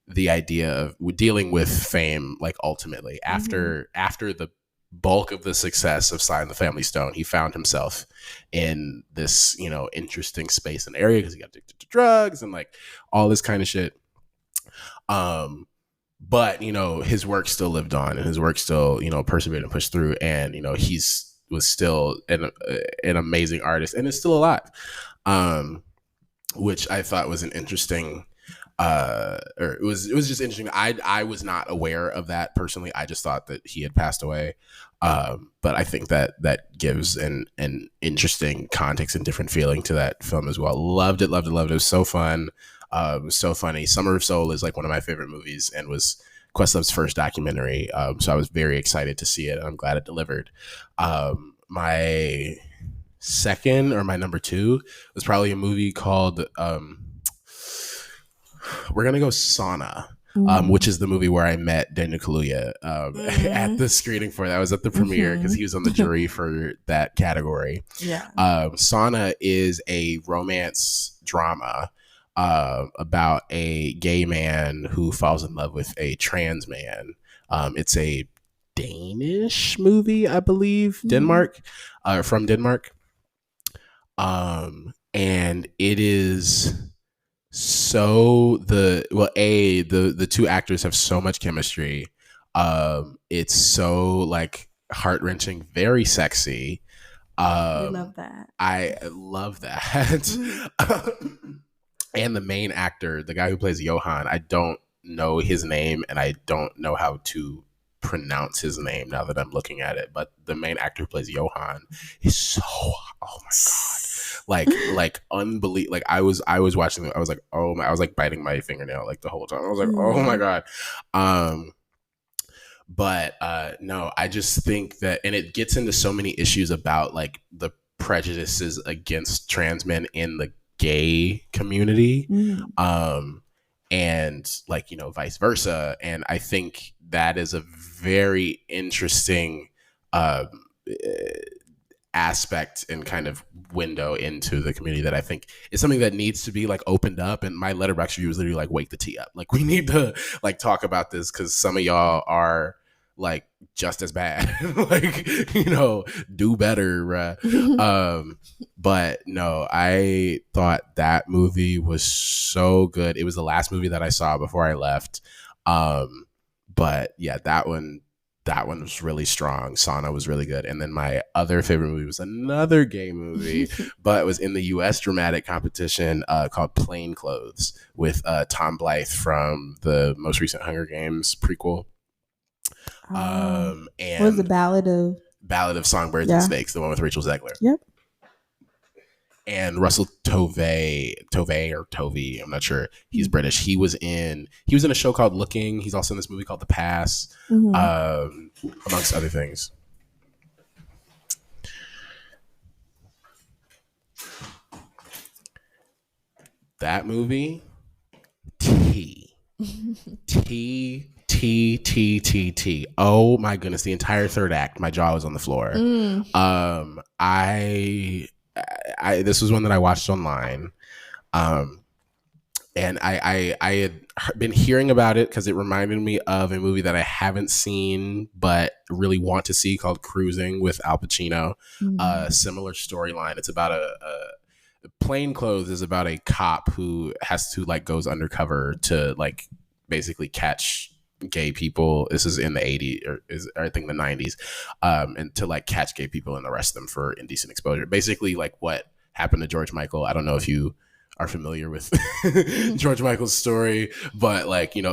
S1: the idea of dealing with fame, like ultimately after the bulk of the success of Sly and the Family Stone, he found himself in this, you know, interesting space and area because he got addicted to drugs and like all this kind of shit. But, you know, his work still lived on, and his work still, you know, persevered and pushed through, and, you know, was still an amazing artist and is still alive, which I thought was an interesting or it was just interesting. I was not aware of that personally. I just thought that he had passed away. But I think that gives an interesting context and different feeling to that film as well. Loved it. It was so fun. It was so funny. Summer of Soul is like one of my favorite movies and was Questlove's first documentary. So I was very excited to see it, and I'm glad it delivered. My second, or my number two, was probably a movie called we're gonna go Sauna, which is the movie where I met Daniel Kaluuya at the screening for that. I was at the premiere because he was on the jury for that category. Yeah. Sauna is a romance drama about a gay man who falls in love with a trans man. It's a Danish movie, I believe, Denmark, from Denmark. And it is so the two actors have so much chemistry. It's so like heart-wrenching, very sexy.
S4: We love that.
S1: I love that. And the main actor, the guy who plays Johan, I don't know his name, and I don't know how to pronounce his name now that I'm looking at it, but the main actor who plays Johan is so, oh my god, like unbelievable. Like I was watching it, I was like, oh my, I was like biting my fingernail like the whole time. I was like, oh my god. But no, I just think that, and it gets into so many issues about like the prejudices against trans men in the gay community, and like, you know, vice versa. And I think that is a very interesting aspect and kind of window into the community that I think is something that needs to be like opened up. And my Letterboxd review was literally like, wake the tea up. Like, we need to like talk about this because some of y'all are like just as bad. Like, do better. But no, I thought that movie was so good. It was the last movie that I saw before I left. But yeah, that one was really strong. Sauna was really good. And then my other favorite movie was another gay movie, but it was in the U.S. dramatic competition called Plainclothes with Tom Blythe from the most recent Hunger Games prequel. And
S4: was the Ballad of
S1: Songbirds and Snakes, the one with Rachel Zegler.
S4: Yep.
S1: And Russell Tovey, I'm not sure. He's British. He was in a show called Looking. He's also in this movie called The Pass, amongst other things. That movie, T. Oh my goodness, the entire third act, my jaw was on the floor. I this was one that I watched online, and I had been hearing about it because it reminded me of a movie that I haven't seen but really want to see called Cruising with Al Pacino. Similar storyline. It's about a Plainclothes is about a cop who has to goes undercover to basically catch gay people. This is in the 80s or I think the 90s, and to catch gay people and arrest them for indecent exposure. Basically what happened to George Michael. I don't know if you are familiar with George Michael's story, but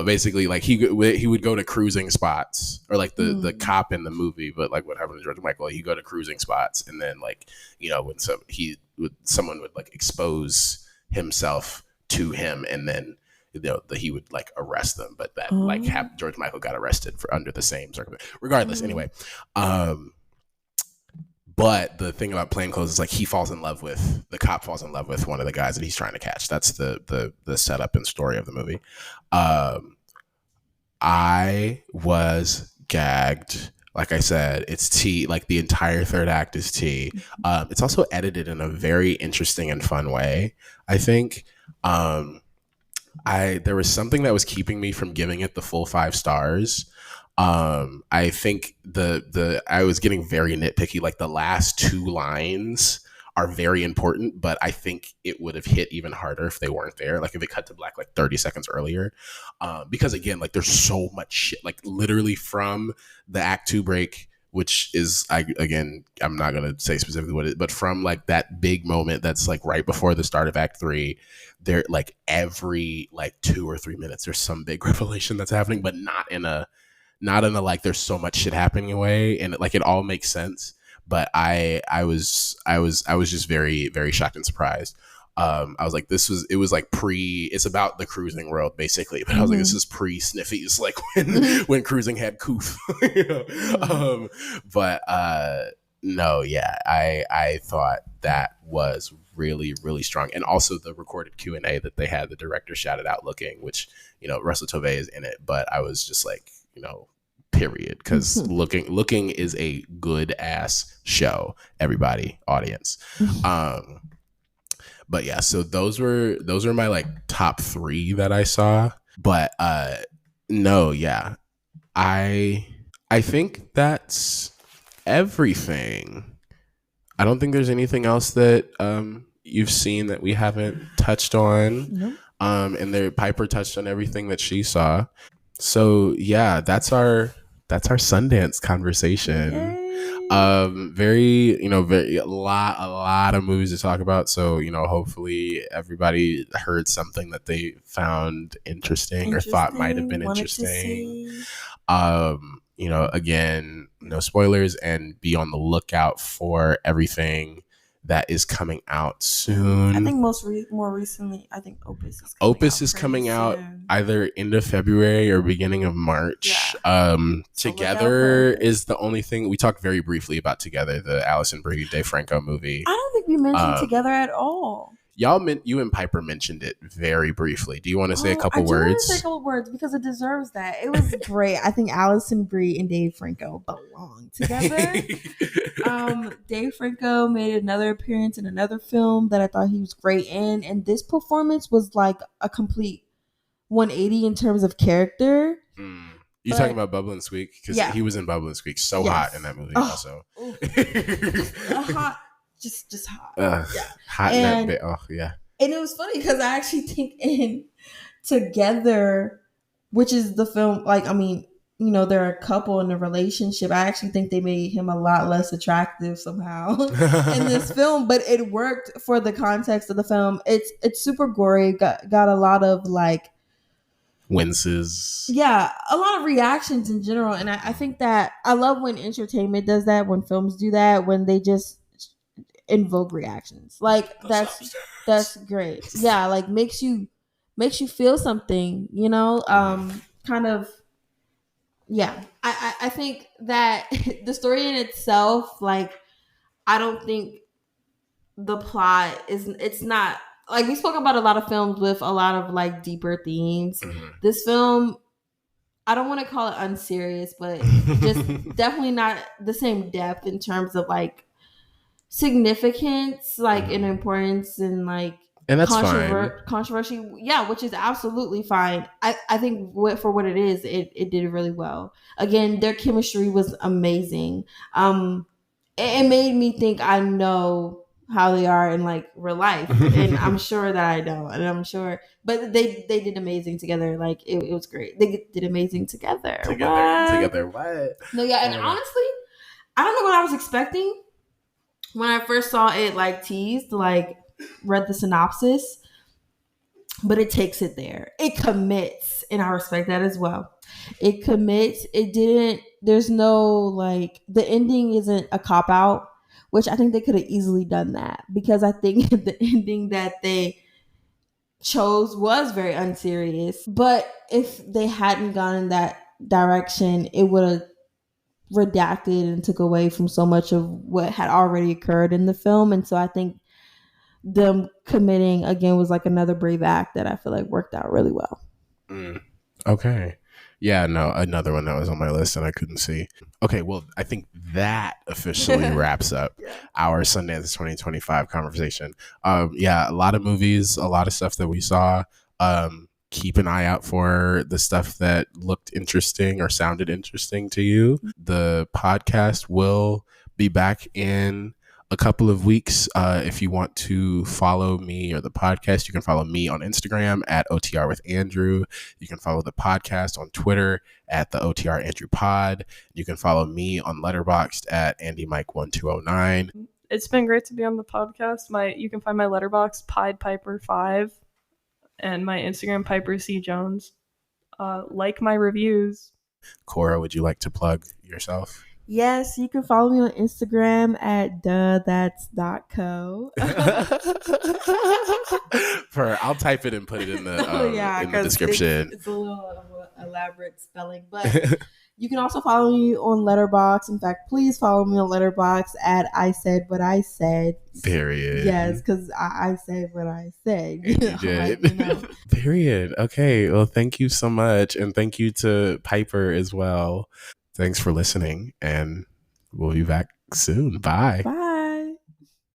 S1: basically he would go to cruising spots, or the cop in the movie, but what happened to George Michael, he'd go to cruising spots, and then when someone would expose himself to him, and then he would arrest them, but that George Michael got arrested for under the same circumstance. Regardless, anyway, but the thing about Plainclothes is the cop falls in love with one of the guys that he's trying to catch. That's the setup and story of the movie. I was gagged. Like I said, it's tea. The entire third act is tea. It's also edited in a very interesting and fun way, I think. There was something that was keeping me from giving it the full 5 stars. I think I was getting very nitpicky. The last 2 lines are very important, but I think it would have hit even harder if they weren't there. If it cut to black 30 seconds earlier, because again, there's so much shit. Literally from the Act 2 break, which is I'm not gonna say specifically what it is, but from that big moment that's right before the start of Act 3, there every 2 or 3 minutes there's some big revelation that's happening, but not in a there's so much shit happening away, and it all makes sense. But I was just very, very shocked and surprised. I was it's about the cruising world basically, but I was this is pre-sniffies, when cruising had coof. But no, yeah, I thought that was really, really strong. And also the recorded Q&A that they had, the director shouted out Looking, which Russell Tovey is in it, but I was just period, because looking is a good ass show, everybody, audience. But yeah, so those were my top 3 that I saw. But no, yeah, I think that's everything. I don't think there's anything else that you've seen that we haven't touched on.
S4: Nope.
S1: And Piper touched on everything that she saw. So yeah, that's our Sundance conversation.
S4: Yay.
S1: Very a lot of movies to talk about. So hopefully everybody heard something that they found interesting or thought might have been interesting. Again, no spoilers, and be on the lookout for everything that is coming out soon.
S3: I think more recently, I think
S1: Opus is coming out either end of February or beginning of March. Yeah. Together is the only thing we talked very briefly about. Together, the Alison Brie DeFranco movie.
S3: I don't think we mentioned Together at all.
S1: You and Piper mentioned it very briefly. Do you want to say a couple words?
S3: I do want to say a couple words because it deserves that. It was
S4: great. I think Alison Brie and Dave Franco belong together. Dave Franco made another appearance in another film that I thought he was great in, and this performance was a complete 180 in terms of character.
S1: You talking about Babel and Squeak? Because he was in Babel and Squeak. So hot in that movie also.
S4: Hot. Just hot.
S1: Hot in that bit. Oh, yeah.
S4: And it was funny because I actually think in Together, which is the film, like, I mean, you know, they're a couple in a relationship. I actually think they made him a lot less attractive somehow in this film, but it worked for the context of the film. It's super gory. Got a lot of like
S1: winces.
S4: Yeah, a lot of reactions in general. And I think that I love when entertainment does that, when films do that, when they just invoke reactions. Like that's great. Yeah, like makes you feel something, you know? Kind of. Yeah, I think that the story in itself, like, I don't think the plot it's not, like, we spoke about a lot of films with a lot of like deeper themes. This film, I don't want to call it unserious, but just definitely not the same depth in terms of like significance, like, and importance, and like,
S1: and that's fine.
S4: Controversy, yeah, which is absolutely fine. I think for what it is, it did really well. Again, their chemistry was amazing. It made me think I know how they are in like real life, and I'm sure that I don't, and I'm sure, but they did amazing together. Like it was great. They did amazing together.
S1: Together. What?
S4: No, yeah, and honestly, I don't know what I was expecting when I first saw it, like teased, like read the synopsis, but it takes it there. It commits, and I respect that as well. It commits. It didn't. There's no like, the ending isn't a cop out, which I think they could have easily done that, because I think the ending that they chose was very unserious. But if they hadn't gone in that direction, it would have redacted and took away from so much of what had already occurred in the film. And so I think them committing again was like another brave act that I feel like worked out really well.
S1: Okay. Yeah, no, another one that was on my list and I couldn't see. Okay, well, I think that officially wraps up our Sundance 2025 conversation. Yeah, a lot of movies, a lot of stuff that we saw. Keep an eye out for the stuff that looked interesting or sounded interesting to you. The podcast will be back in a couple of weeks. If you want to follow me or the podcast, you can follow me on Instagram at OTR with Andrew. You can follow the podcast on Twitter at the OTR Andrew Pod. You can follow me on Letterboxd at AndyMike1209.
S2: It's been great to be on the podcast. You can find my Letterboxd Pied Piper 5 and my Instagram Piper C Jones. Like my reviews.
S1: Korah, would you like to plug yourself?
S4: Yes, you can follow me on Instagram at that's.co.
S1: I'll type it and put it in the description.
S4: It's a little elaborate spelling, but you can also follow me on Letterboxd. In fact, please follow me on Letterboxd at I Said What I Said.
S1: Period.
S4: Yes, because I said what I said.
S1: You did. Like, Period. Okay. Well, thank you so much, and thank you to Piper as well. Thanks for listening, and we'll be back soon. Bye.
S4: Bye.